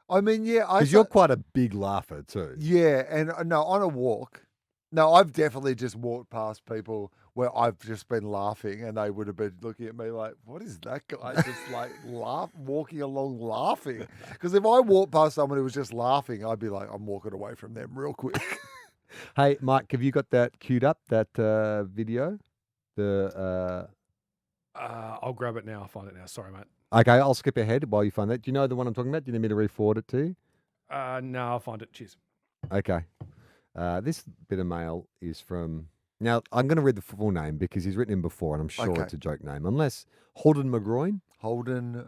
I mean, yeah, because you're quite a big laugher too. Yeah, and no, on a walk. No, I've definitely just walked past people where I've just been laughing, and they would have been looking at me like, "What is that guy just like walking along laughing?" Because if I walked past someone who was just laughing, I'd be like, "I'm walking away from them real quick." Hey, Mike, have you got that queued up? That video? I'll grab it now. I'll find it now. Sorry, mate. Okay, I'll skip ahead while you find that. Do you know the one I'm talking about? Do you need me to re-forward it to you? No, I'll find it. Cheers. Okay. This bit of mail is from... Now, I'm going to read the full name because he's written in before, and I'm sure it's a joke name. Unless... Holden McGroin? Holden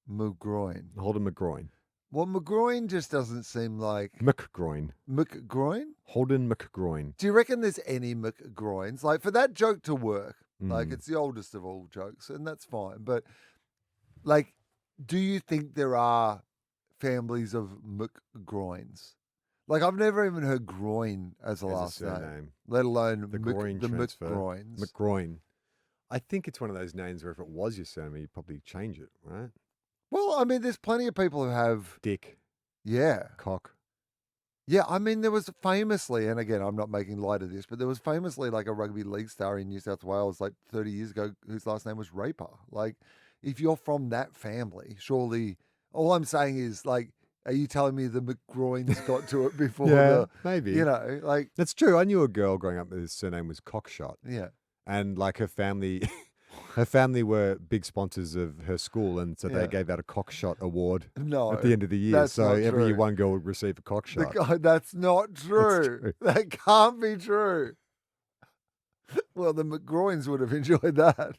McGroin. Well, McGroin just doesn't seem like... McGroin. McGroin? Holden McGroin. Do you reckon there's any McGroins? Like, for that joke to work, like, it's the oldest of all jokes, and that's fine. But, like, do you think there are families of McGroins. Like, I've never even heard groin as a As a last name, surname. let alone The groin the transfer. McGroins. McGroin. I think it's one of those names where if it was your surname, you'd probably change it, right? Well, I mean, there's plenty of people who have, Dick, yeah. Cock. Yeah, I mean, there was famously, and again, I'm not making light of this, but there was famously like a rugby league star in New South Wales like 30 years ago whose last name was Raper. Like, if you're from that family, surely, all I'm saying is, like, are you telling me the McGroins got to it before the, maybe. you know, like, That's true. I knew a girl growing up whose surname was Cockshot. yeah. And like her family, her family were big sponsors of her school. And so Yeah. they gave out a Cockshot award No. at the end of the year. that's So not every year true. one girl would receive a Cockshot. That's not true. true. That can't be true. Well, the McGroins would have enjoyed that.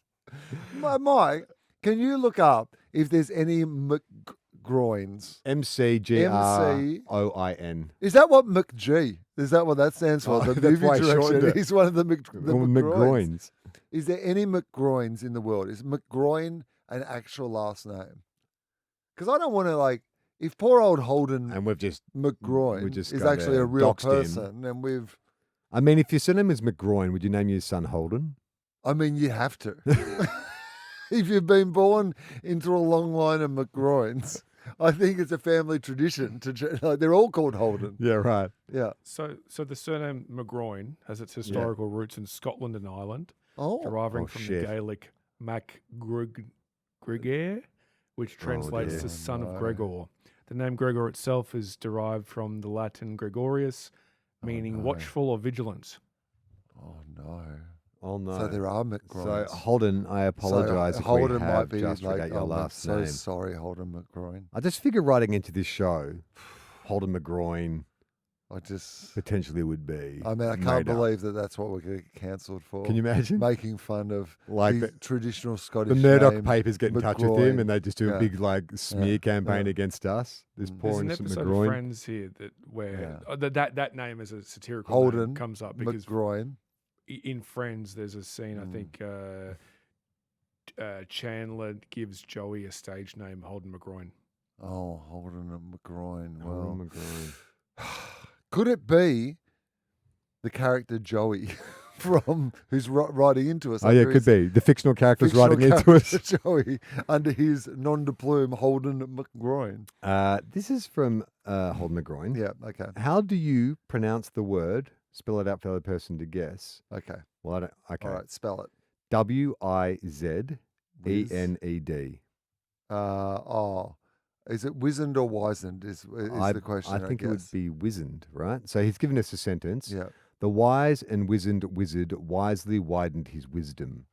Mike, can you look up if there's any McGroins? McGroin. Is that what McG? Is that what that stands for? Oh, The that's movie why I shortened direction. it. He's one of the McGroins. McGroins. Is there any McGroins in the world? Is McGroin an actual last name? Because I don't want to, like, if poor old Holden And we've just, McGroin just is got actually a real doxed him. person, and we've, I mean, if your surname is McGroin, would you name your son Holden? I mean, you have to. If you've been born into a long line of McGroins, I think it's a family tradition to, like, they're all called Holden. Yeah, right. Yeah. So the surname McGroin has its historical roots in Scotland and Ireland, Oh. deriving from shit. the Gaelic Mac Gregor, which translates dear. to son no. of Gregor. The name Gregor itself is derived from the Latin Gregorius, meaning no. watchful or vigilant. Oh, no. Oh, no. So there are So, McGroins. Holden, I apologize if Holden we might have be just like, forgot your I'm last so name. sorry, Holden McGroin. I just figure writing into this show, Holden McGroin I just, potentially would be. I mean, I can't made up. believe that that's what we're going to get cancelled for. Can you imagine? Making fun of Like the the, traditional the Scottish Murdoch name, papers get in touch with him McGroin. and they just do Yeah. a big like smear Yeah. campaign Yeah. against us. This Mm. poor There's an innocent episode of McGroin. Friends here where that name as a satirical Holden name comes up because McGroin. in Friends there's a scene I Mm. think Chandler gives Joey a stage name, Holden McGroin. Oh, Holden and McGroin. Well, Holden McGroin. could it be the character Joey from who's writing into us? Oh yeah, under could his be the fictional characters fictional writing into us. character Joey under his nom de plume Holden McGroin. This is from Holden McGroin. Yeah. Okay. How do you pronounce the word? Spell it out for the other person to guess. Okay. Well, I don't. Okay. All right. Spell it. WIZENED. Is it wizened or wizened? Is the question? I think it would guess. be wizened, right? So he's given us a sentence. Yeah. The wise and wizened wizard wisely widened his wisdom.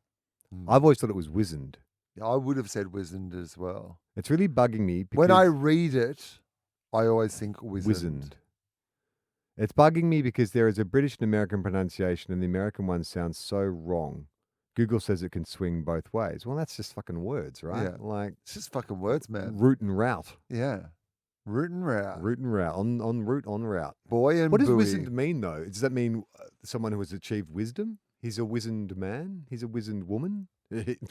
Mm. I've always thought it was wizened. I would have said wizened as well. It's really bugging me because When I read it, I always think wizened. It's bugging me because there is a British and American pronunciation, and the American one sounds so wrong. Google says it can swing both ways. Well, that's just fucking words, right? Yeah. Like It's just fucking words, man. root and route. Yeah. Root and route. Root and route. On route, on route. Boy and What does buoy. wizened mean, though? Does that mean someone who has achieved wisdom? He's a wizened man? He's a wizened woman?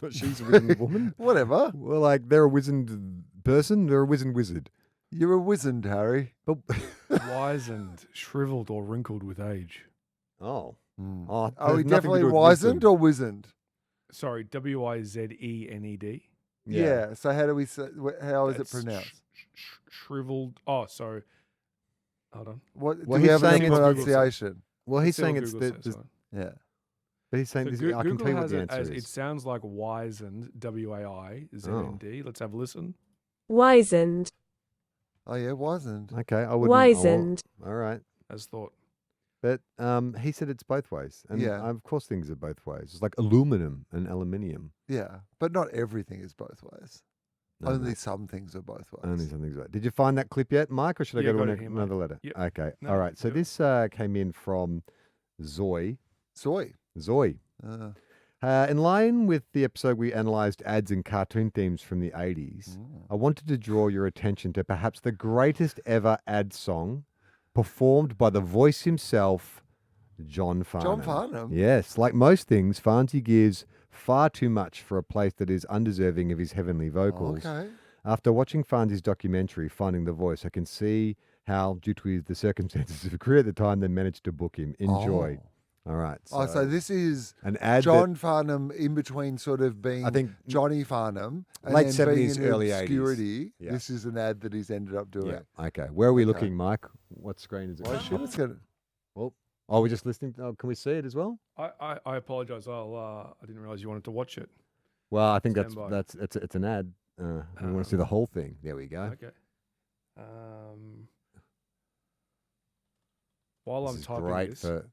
She's a wizened woman? Whatever. Well, like, they're a wizened person, they're a wizened wizard. You're a wizened, Harry. But Wizened, shriveled or wrinkled with age. oh, Mm. oh, Are we there's nothing to definitely do with wizened wisdom. or wizened? Sorry, WIZENED. Yeah. So how do we say? How is it That's pronounced? Shriveled. Oh, sorry. Hold on. What? Well, do we he's have saying any it's Google says. pronunciation? Well, he's See what saying it's Google the, says, the hold on. Yeah. but he's saying So this, Google I can tell you what has the it answer as it is. sounds like wizened, WAIZND. Let's have a listen. Wizened, Oh yeah, wizened. Okay, I wouldn't. wizened, All right. As thought. But he said it's both ways. And Yeah. of course things are both ways. It's like aluminum and aluminium. Yeah, but not everything is both ways. No, Only no. some things are both ways. Only something's right. Did you find that clip yet, Mike, or should I Yeah, go to got it here, mate. another letter? Yep. Okay. No, All right. So do it. this came in from Zoe. Soy. Zoe. Uh, In line with the episode we analysed ads and cartoon themes from the 80s, I wanted to draw your attention to perhaps the greatest ever ad song performed by the voice himself, John Farnham. John Farnham. Yes, like most things, Farnsey gives far too much for a place that is undeserving of his heavenly vocals. Okay. After watching Farnsey's documentary, Finding the Voice, I can see how, due to the circumstances of a career at the time, they managed to book him. Enjoy. All right. So this is an ad John Farnham in between sort of being I think Johnny Farnham and late then being 70s, in early 80s. obscurity. Yeah. This is an ad that he's ended up doing. Yeah. Okay. Where are we Okay. looking, Mike? What screen is it? Oh, shit, it's gonna... Well, we're just listening. Oh, can we see it as well? I apologize. I didn't realize you wanted to watch it. Well, I think Stand by. it's an ad. We want to see the whole thing. There we go. Okay. While This I'm is typing great this, for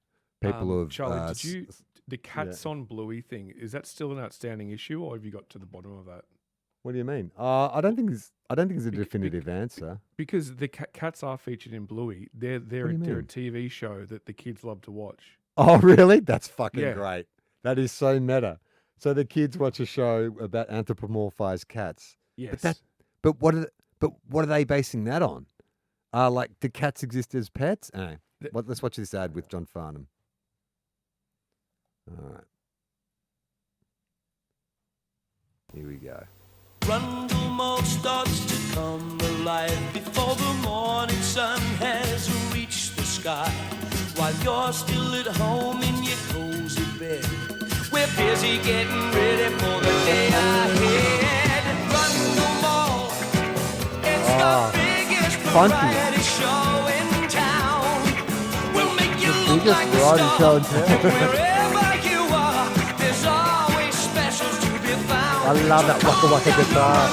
people who have. Charlie, the Cats on Bluey thing, is that still an outstanding issue, or have you got to the bottom of that? What do you mean? I don't think it's a Bec- definitive answer. Because the cats are featured in Bluey. They're do you a mean? TV show that the kids love to watch. Oh, really? That's fucking Yeah. great. That is so meta. So the kids watch a show about anthropomorphized cats. Yes. But what are they basing that on? Like, do cats exist as pets? Let's watch this ad with John Farnham. All right. Here we go. Rundle Mall starts to come alive before the morning sun has reached the sky. While you're still at home in your cozy bed, we're busy getting ready for the day ahead. Rundle Mall, it's the biggest variety show in town. We'll make you look biggest like a variety star show in town. wherever you are. There's always specials to be found. I love that waka waka guitar.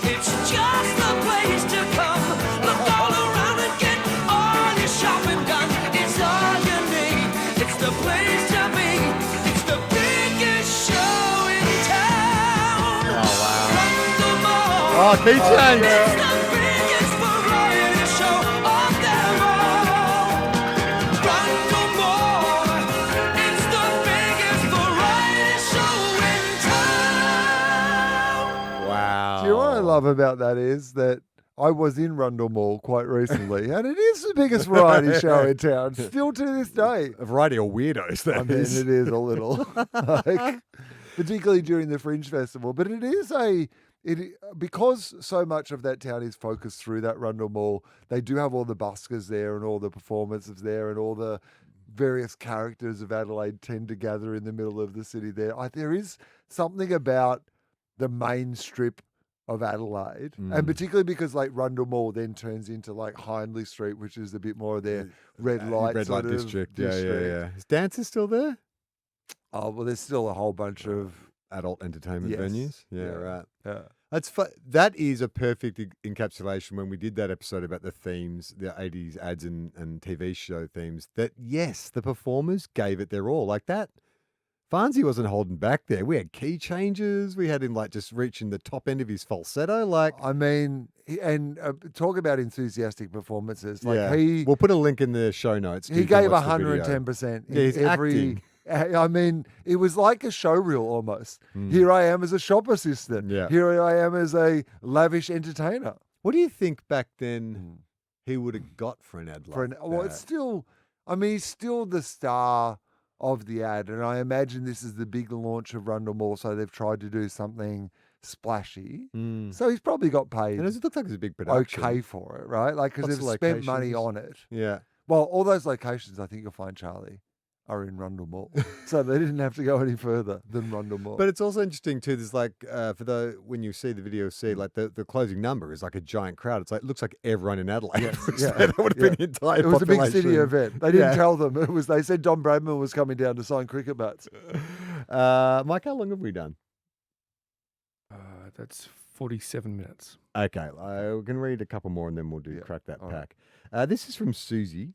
It's just the place to come. Look all around and get all your shopping done. It's all you need. It's the place to be. It's the biggest show in town. Oh, wow. Rundle Mall. Oh, key change. It's the biggest variety show of them all. Rundle Mall. It's the biggest variety show in town. Wow. Do you know what I love about that is that I was in Rundle Mall quite recently, and it is the biggest variety show in town, still to this day. A variety of weirdos, that I mean, is. it is a little, like, particularly during the Fringe Festival. But it is because so much of that town is focused through that Rundle Mall. They do have all the buskers there and all the performances there and all the various characters of Adelaide tend to gather in the middle of the city there. There is something about the main strip of Adelaide, and particularly because like Rundle Mall then turns into like Hindley Street, which is a bit more of their red light district. Yeah. Is Dancer still there? Oh well, there's still a whole bunch of Adult entertainment Yes. venues. Yeah, Yeah. right. yeah. That is a perfect encapsulation when we did that episode about the themes, the 80s ads and TV show themes, that yes, the performers gave it their all. Like that, Farnsey wasn't holding back there. We had key changes. We had him like just reaching the top end of his falsetto. Like, I mean, talk about enthusiastic performances. Like yeah. We'll put a link in the show notes. he gave 110%. Yeah, he's acting. I mean, it was like a showreel almost. Here I am as a shop assistant. Yeah. Here I am as a lavish entertainer. What do you think back then he would have got for an ad like Well, that? it's still, I mean, he's still the star of the ad, and I imagine this is the big launch of Rundle Mall, so they've tried to do something splashy. So he's probably got paid And it looks like it's a big production. okay for it, right? Like, because Lots they've of spent money locations. on it. Yeah. Well, all those locations, I think you'll find, Charlie, are in Rundle Mall. So they didn't have to go any further than Rundle Mall. But it's also interesting too. There's like when you see the video, like the closing number is like a giant crowd. It's like looks like everyone in Adelaide. Yes, was yeah, there. That would have been yeah. the entire. It was a big city population. event. They didn't Yeah. tell them. It was. They said Don Bradman was coming down to sign cricket bats. Mike, how long have we done? That's 47 minutes. Okay, we can read a couple more and then we'll do Yeah, crack that all right. pack. This is from Susie.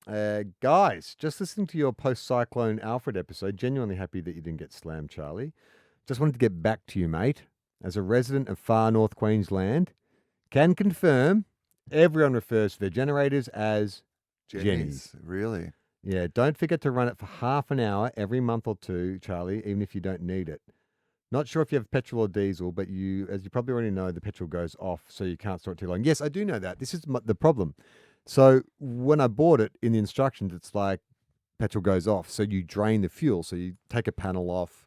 Guys, just listening to your post-Cyclone Alfred episode, genuinely happy that you didn't get slammed, Charlie. Just wanted to get back to you, mate. As a resident of far north Queensland, can confirm everyone refers to their generators as Jennies. Really? Yeah, don't forget to run it for half an hour every month or two, Charlie, even if you don't need it. Not sure if you have petrol or diesel, but as you probably already know, the petrol goes off, so you can't store it too long. Yes, I do know that. This is the problem. So when I bought it, in the instructions, it's like petrol goes off, so you drain the fuel, so you take a panel off.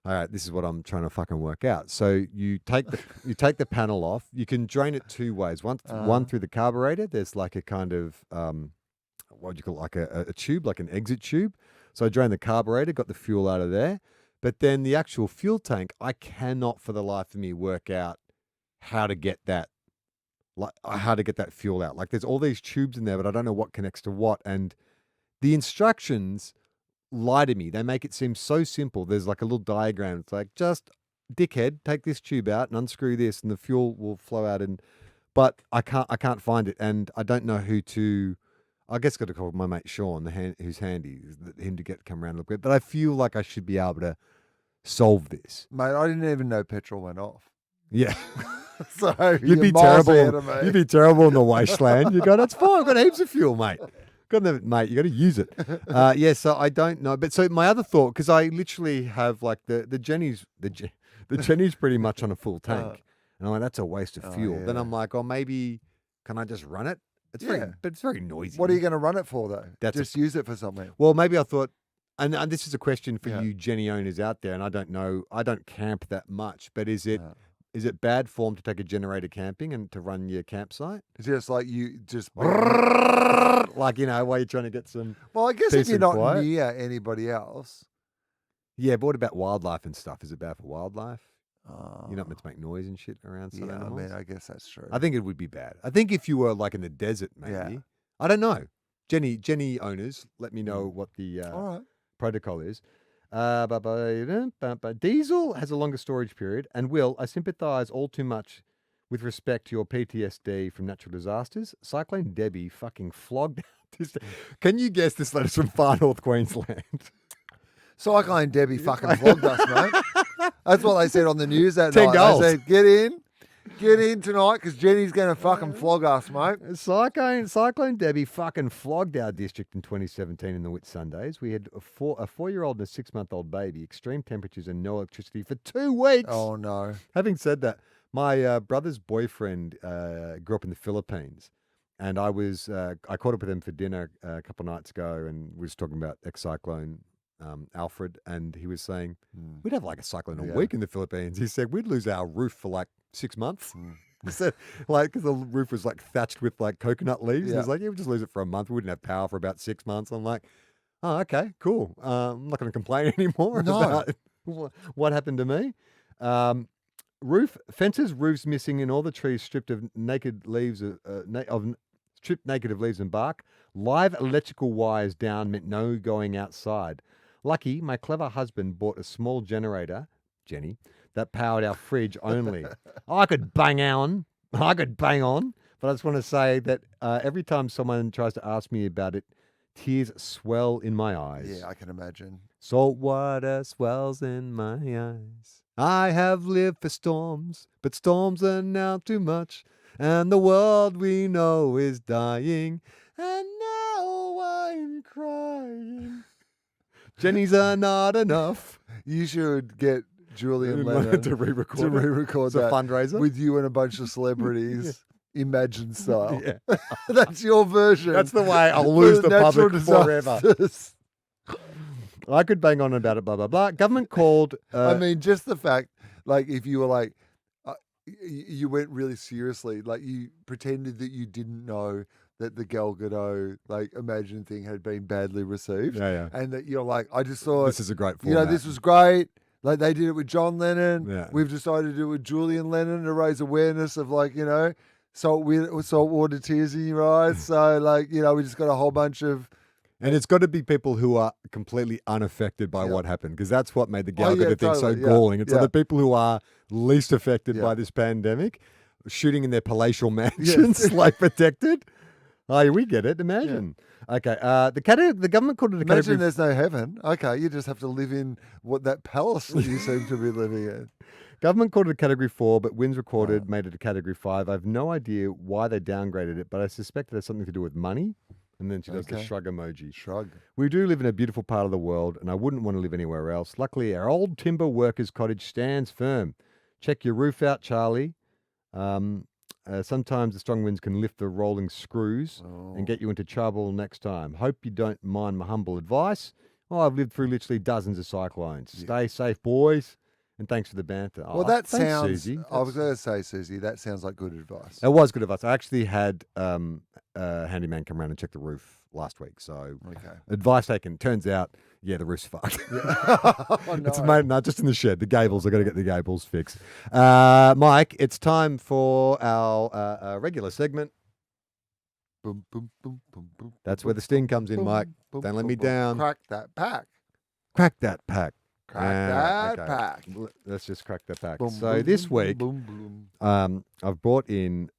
all right, this is what I'm trying to fucking work out. So you take the panel off. You can drain it two ways. One through the carburetor. There's like a kind of what do you call it? Like a tube, like an exit tube. So I drain the carburetor, got the fuel out of there. But then the actual fuel tank, I cannot for the life of me work out how to get that fuel out. Like there's all these tubes in there, but I don't know what connects to what. And the instructions lie to me. They make it seem so simple. There's like a little diagram. It's like, just dickhead, take this tube out and unscrew this, and the fuel will flow out. But I can't find it, and I don't know who to. I guess got to call my mate Sean, who's handy, him to come around and look at. But I feel like I should be able to solve this. Mate, I didn't even know petrol went off. Yeah. So You'd be miles ahead terrible. of me. You'd be terrible in the wasteland. You go, that's fine. I've got heaps of fuel, mate. Mate, you got to use it. Yeah. So I don't know. But so my other thought, because I literally have like the Jenny's pretty much on a full tank, and I'm like, that's a waste of fuel. Then I'm like, oh, maybe can I just run it? It's but it's very noisy. What are you going to run it for, though? Just use it for something. Well, maybe I thought, and this is a question for you Jenny owners out there, and I don't know, I don't camp that much, but is it bad form to take a generator camping and to run your campsite? It's just like you just... like, while you're trying to get some... Well, I guess peace if you're and not quiet. near anybody else... Yeah, but what about wildlife and stuff? Is it bad for wildlife? You're not meant to make noise and shit around some animals? I mean, I guess that's true. I think it would be bad. I think if you were like in the desert, maybe. Yeah. I don't know. Jenny owners, let me know what the All right. protocol is. Diesel has a longer storage period, and I sympathise all too much with respect to your PTSD from natural disasters. Cyclone Debbie fucking flogged out. Can you guess this letter's from far north Queensland? Cyclone Debbie fucking flogged us, mate. That's what they said on the news that 10 night. goals. They said, get in tonight because Jenny's going to fucking flog us, mate. Cyclone Debbie fucking flogged our district in 2017 in the Whitsundays. We had a 4-year-old and a 6-month-old baby, extreme temperatures and no electricity for 2 weeks. Oh, no. Having said that, my brother's boyfriend grew up in the Philippines, and I caught up with him for dinner a couple of nights ago, and we was talking about ex-cyclone Alfred, and he was saying we'd have like a cyclone a week in the Philippines. He said we'd lose our roof for like 6 months. He said, like, because the roof was like thatched with like coconut leaves. And he's like, we'd just lose it for a month. We wouldn't have power for about 6 months. I'm like, oh, okay, cool. I'm not going to complain anymore about what happened to me. Fences, roofs missing, and all the trees stripped of naked leaves stripped naked of leaves and bark. Live electrical wires down meant no going outside. Lucky, my clever husband bought a small generator, Jenny, that powered our fridge only. I could bang on, but I just want to say that every time someone tries to ask me about it, tears swell in my eyes. Yeah, I can imagine. Salt water swells in my eyes. I have lived for storms, but storms are now too much, and the world we know is dying, and now I'm crying. Jenny's are not enough. You should get Julian Lennon to re-record it's a fundraiser with you and a bunch of celebrities, Imagine style. Yeah. That's your version. That's the way I'll lose the natural public forever. disasters. I could bang on about it, blah, blah, blah. Government called... I mean, just the fact, like, if you were like, you went really seriously, like you pretended that you didn't know that the Gal Gadot, like, Imagine thing had been badly received. Yeah. And that you're like, I just thought... This is a great format. this was great. Like, they did it with John Lennon. Yeah. We've decided to do it with Julian Lennon to raise awareness of, like, salt water tears in your eyes. So, like, we just got a whole bunch of... And it's got to be people who are completely unaffected by what happened, because that's what made the Gal Gadot thing so galling. It's the people who are least affected by this pandemic, shooting in their palatial mansions, like protected. Oh, we get it. Imagine. Yeah. Okay. The government called it a Imagine there's no heaven. Okay, you just have to live in that palace that you seem to be living in. Government called it a Category 4, but winds recorded made it a Category 5. I have no idea why they downgraded it, but I suspect it has something to do with money. And then she does the shrug emoji. Shrug. We do live in a beautiful part of the world, and I wouldn't want to live anywhere else. Luckily, our old timber workers' cottage stands firm. Check your roof out, Charlie. Sometimes the strong winds can lift the rolling screws and get you into trouble next time. Hope you don't mind my humble advice. Oh, I've lived through literally dozens of cyclones. Stay safe, boys. And thanks for the banter. Well, Oh, that thanks, sounds. Susie. I was going to say, Susie, that sounds like good advice. It was good advice. I actually had a handyman come around and check the roof last week. So Okay. advice taken. Turns out, yeah, the roof's fucked. Oh, It's no. made, no, just in the shed. The gables, I've got to get the gables fixed. Mike, it's time for our regular segment. Boom, boom, boom, boom, boom. That's where the sting comes in, Mike. Boom, Don't let boom, me boom. down. Crack that pack. Crack that pack. Crack that okay. pack. Let's just crack that pack. Boom, So boom, this boom, week, boom, boom. I've brought in,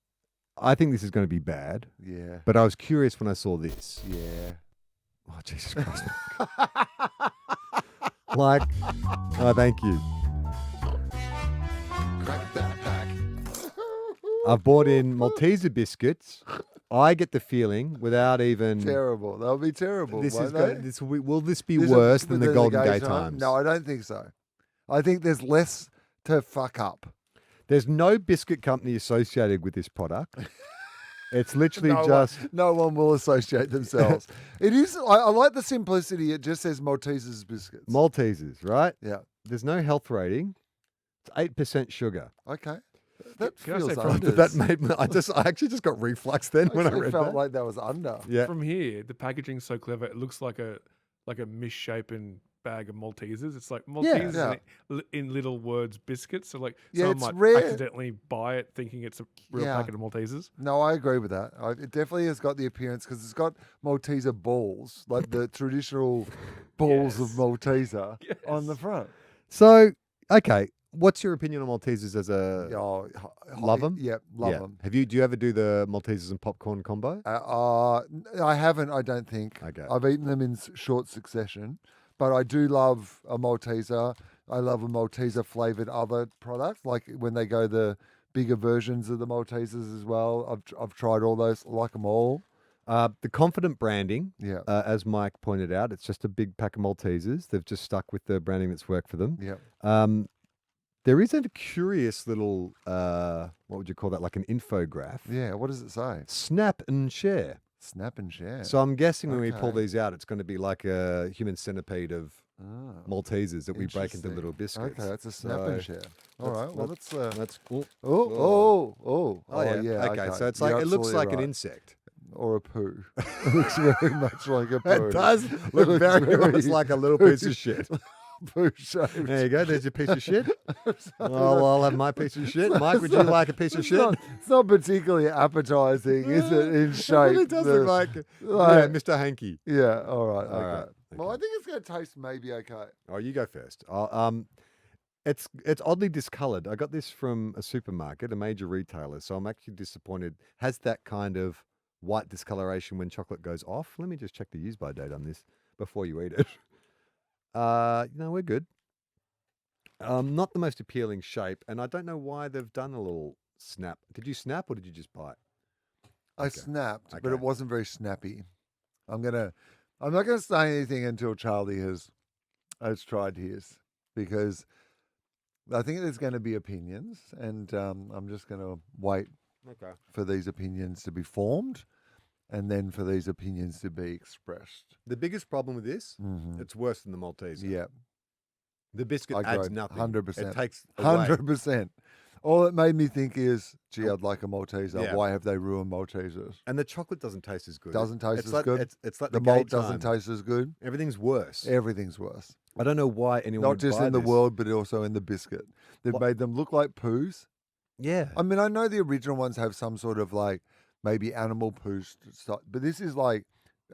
I think this is going to be bad, Yeah. but I was curious when I saw this. Yeah. Oh, Jesus Christ. Like, oh, thank you. Crack that pack. I've bought in Malteser biscuits. I get the feeling, without even... Terrible. They'll be terrible. This won't is they? will this be This is- worse than the the Golden gay Gay Times? No, I don't think so. I think there's less to fuck up. There's no biscuit company associated with this product. It's literally No just... no one will associate themselves. It is. I like the simplicity. It just says Maltesers biscuits. Maltesers, right? Yeah. There's no health rating. It's 8% sugar. Okay. That Can I feels say from- under. That made me... I actually just got reflux then when I read felt that. like that was under. Yeah. From here, the packaging's so clever. It looks like a misshapen bag of Maltesers. It's like Maltesers Yeah. in little words, biscuits. So like Yeah, someone it's might rare. accidentally buy it thinking it's a real Yeah. packet of Maltesers. No, I agree with that. It definitely has got the appearance because it's got Malteser balls, like the traditional balls of Yes. Malteser on the Yes. front. So, okay. What's your opinion on Maltesers as a... Oh, Love 'em? Yep, love Yeah. them. Do you ever do the Maltesers and popcorn combo? I haven't. I don't think. Okay. I've eaten them in short succession, but I do love a Malteser. I love a Malteser flavored other product, like when they go the bigger versions of the Maltesers as well. I've tried all those. I like them all. The confident branding, Yeah. as Mike pointed out, it's just a big pack of Maltesers. They've just stuck with the branding that's worked for them. Yeah. There is a curious little, what would you call that, like an infograph. Yeah. What does it say? Snap and share. Snap and share. So I'm guessing when we pull Okay. these out, it's going to be like a human centipede of Ah, Maltesers that we break into interesting. little biscuits. Okay, that's a snap So and share. All right. Well, that's- let's. That's cool. Oh, yeah. Okay, so it's like You're it looks absolutely like an right. insect. Or a poo. It looks very much like a poo. It does It look looks very much very like a little piece of shit. poo shaped. There you go. There's your piece of shit. Well, I'll have my piece of shit. Mike, would you like a piece of shit? It's not particularly appetizing, is it? In shape. It really does look like, yeah, Mr. Hanky. Yeah. All right. All Okay. right, Well, I okay. think it's going to taste maybe okay. Oh, you go first. It's oddly discoloured. I got this from a supermarket, a major retailer, so I'm actually disappointed. Has that kind of white discoloration when chocolate goes off. Let me just check the use-by date on this before you eat it. No, we're good. Not the most appealing shape, and I don't know why they've done a little snap. Did you snap or did you just bite? I Okay. snapped, but Okay. it wasn't very snappy. I'm not gonna say anything until Charlie has tried his, because I think there's going to be opinions, and I'm just going to wait Okay. for these opinions to be formed, and then for these opinions to be expressed. The biggest problem with this, Mm-hmm. it's worse than the Malteser. Yeah, The biscuit I adds agree. nothing. 100%. It takes away. 100%. All it made me think is, gee, I'd like a Malteser. Yeah. Why have they ruined Maltesers? And the chocolate doesn't taste as good. Doesn't taste It's as like, good? It's like The the malt gay doesn't time. taste as good. Everything's worse. Everything's worse. I don't know why anyone Not would just buy in the this. world, but also in the biscuit. They've What- made them look like poos. Yeah. I mean, I know the original ones have some sort of like maybe animal poo stuff, but this is like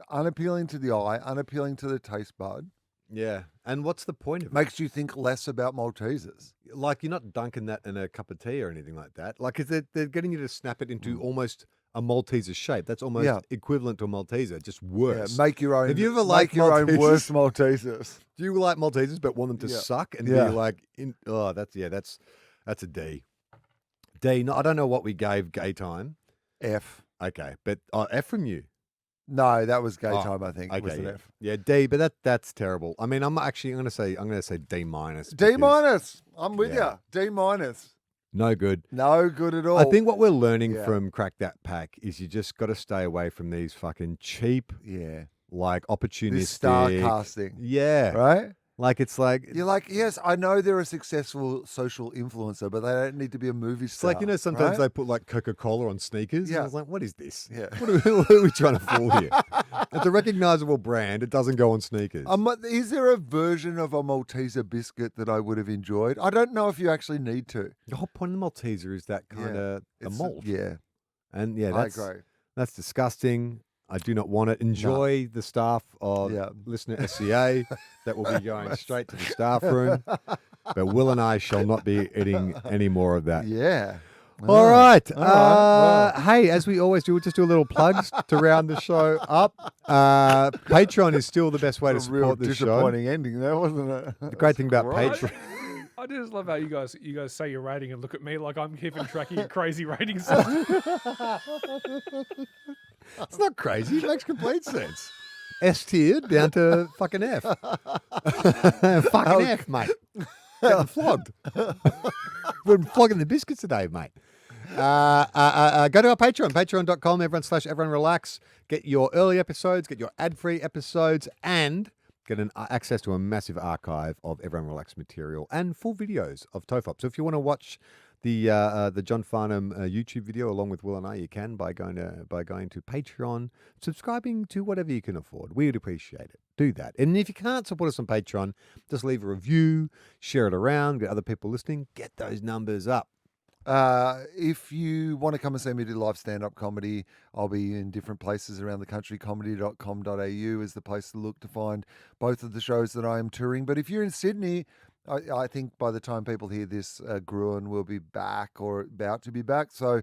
unappealing to the eye, unappealing to the taste bud. Yeah. And what's the point of it? Makes you think less about Maltesers. Like, you're not dunking that in a cup of tea or anything like that. Like, 'cause they're getting you to snap it into almost a Malteser shape. That's almost Yeah. equivalent to a Malteser, just Yeah, worse. make your own. Have you ever make liked your own Maltesers? worst Maltesers? Do you like Maltesers but want them to Yeah. suck and Yeah. be like, that's a D. D. No, I don't know what we gave Gay Time. F. Okay, but F from you. No, that was gay Oh, time. I think was Okay, an yeah. F. Yeah, D. But that's terrible. I mean, I'm gonna say D minus. D because minus. I'm with Yeah. you. D minus. No good. No good at all. I think what we're learning Yeah. from Crack That Pack is you just got to stay away from these fucking cheap Yeah. like opportunistic. This star casting. Yeah. Right? Like it's like You're like, yes, I know they're a successful social influencer, but they don't need to be a movie it's star. like, you know, sometimes right? they put like Coca-Cola on sneakers. Yeah. And I was like, what is this? Yeah. What are we trying to fool here? It's a recognizable brand. It doesn't go on sneakers. Is there a version of a Malteser biscuit that I would have enjoyed? I don't know if you actually need to. The whole point of the Malteser is that kind of a It's- malt. Yeah, And yeah, I that's agree. that's disgusting. I do not want it. Enjoy the staff of Yeah. Listener SCA that will be going straight to the staff room. But Will and I shall not be eating any more of that. Yeah. All right. Wow. Hey, as we always do, we'll just do a little plugs to round the show up. Patreon is still the best way to It's a real support this show. disappointing ending there, wasn't it? The great thing about Right? Patreon. I just love how you guys say your rating and look at me like I'm keeping track of your crazy ratings. It's not crazy. It makes complete sense. S tier down to fucking F. Fucking F, mate. Getting flogged. We're flogging the biscuits today, mate. Go to our Patreon, patreon.com, everyone relax. Get your early episodes, get your ad-free episodes, and get access to a massive archive of Everyone Relax material and full videos of TOFOP. So if you want to watch the John Farnham YouTube video along with Will and I, you can by going to Patreon, subscribing to whatever you can afford. We would appreciate it. Do that. And if you can't support us on Patreon, just leave a review, share it around, get other people listening, get those numbers up. If you want to come and see me do live stand-up comedy, I'll be in different places around the country. Comedy.com.au is the place to look to find both of the shows that I am touring. But if you're in Sydney, I think by the time people hear this, Gruen will be back or about to be back. So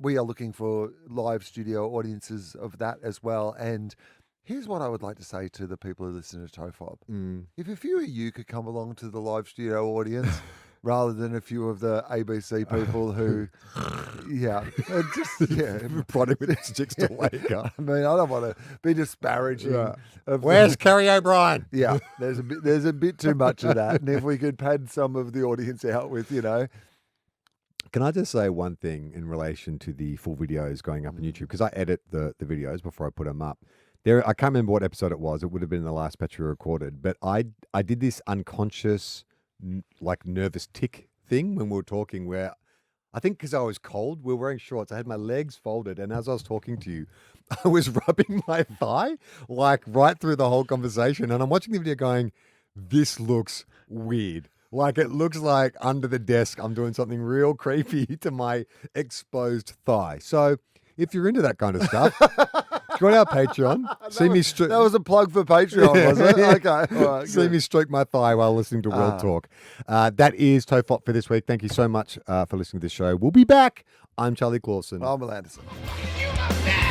we are looking for live studio audiences of that as well. And here's what I would like to say to the people who listen to TOFOP. If a few of you could come along to the live studio audience rather than a few of the ABC people who, Prodding with sticks to wake up. I mean, I don't want to be disparaging. Yeah. of Where's Kerry O'Brien? Yeah, there's a bit too much of that. And if we could pad some of the audience out with, Can I just say one thing in relation to the full videos going up on YouTube? Because I edit the videos before I put them up. I can't remember what episode it was. It would have been the last batch we recorded. But I did this unconscious, like nervous tick thing when we were talking where I think because I was cold, we were wearing shorts. I had my legs folded. And as I was talking to you, I was rubbing my thigh like right through the whole conversation. And I'm watching the video going, this looks weird. Like it looks like under the desk, I'm doing something real creepy to my exposed thigh. So if you're into that kind of stuff, join our Patreon. that was a plug for Patreon, was it? Okay. All right, See me stroke my thigh while listening to World Talk. That is TOFOP for this week. Thank you so much for listening to this show. We'll be back. I'm Charlie Clausen. I'm Will Anderson. You my best.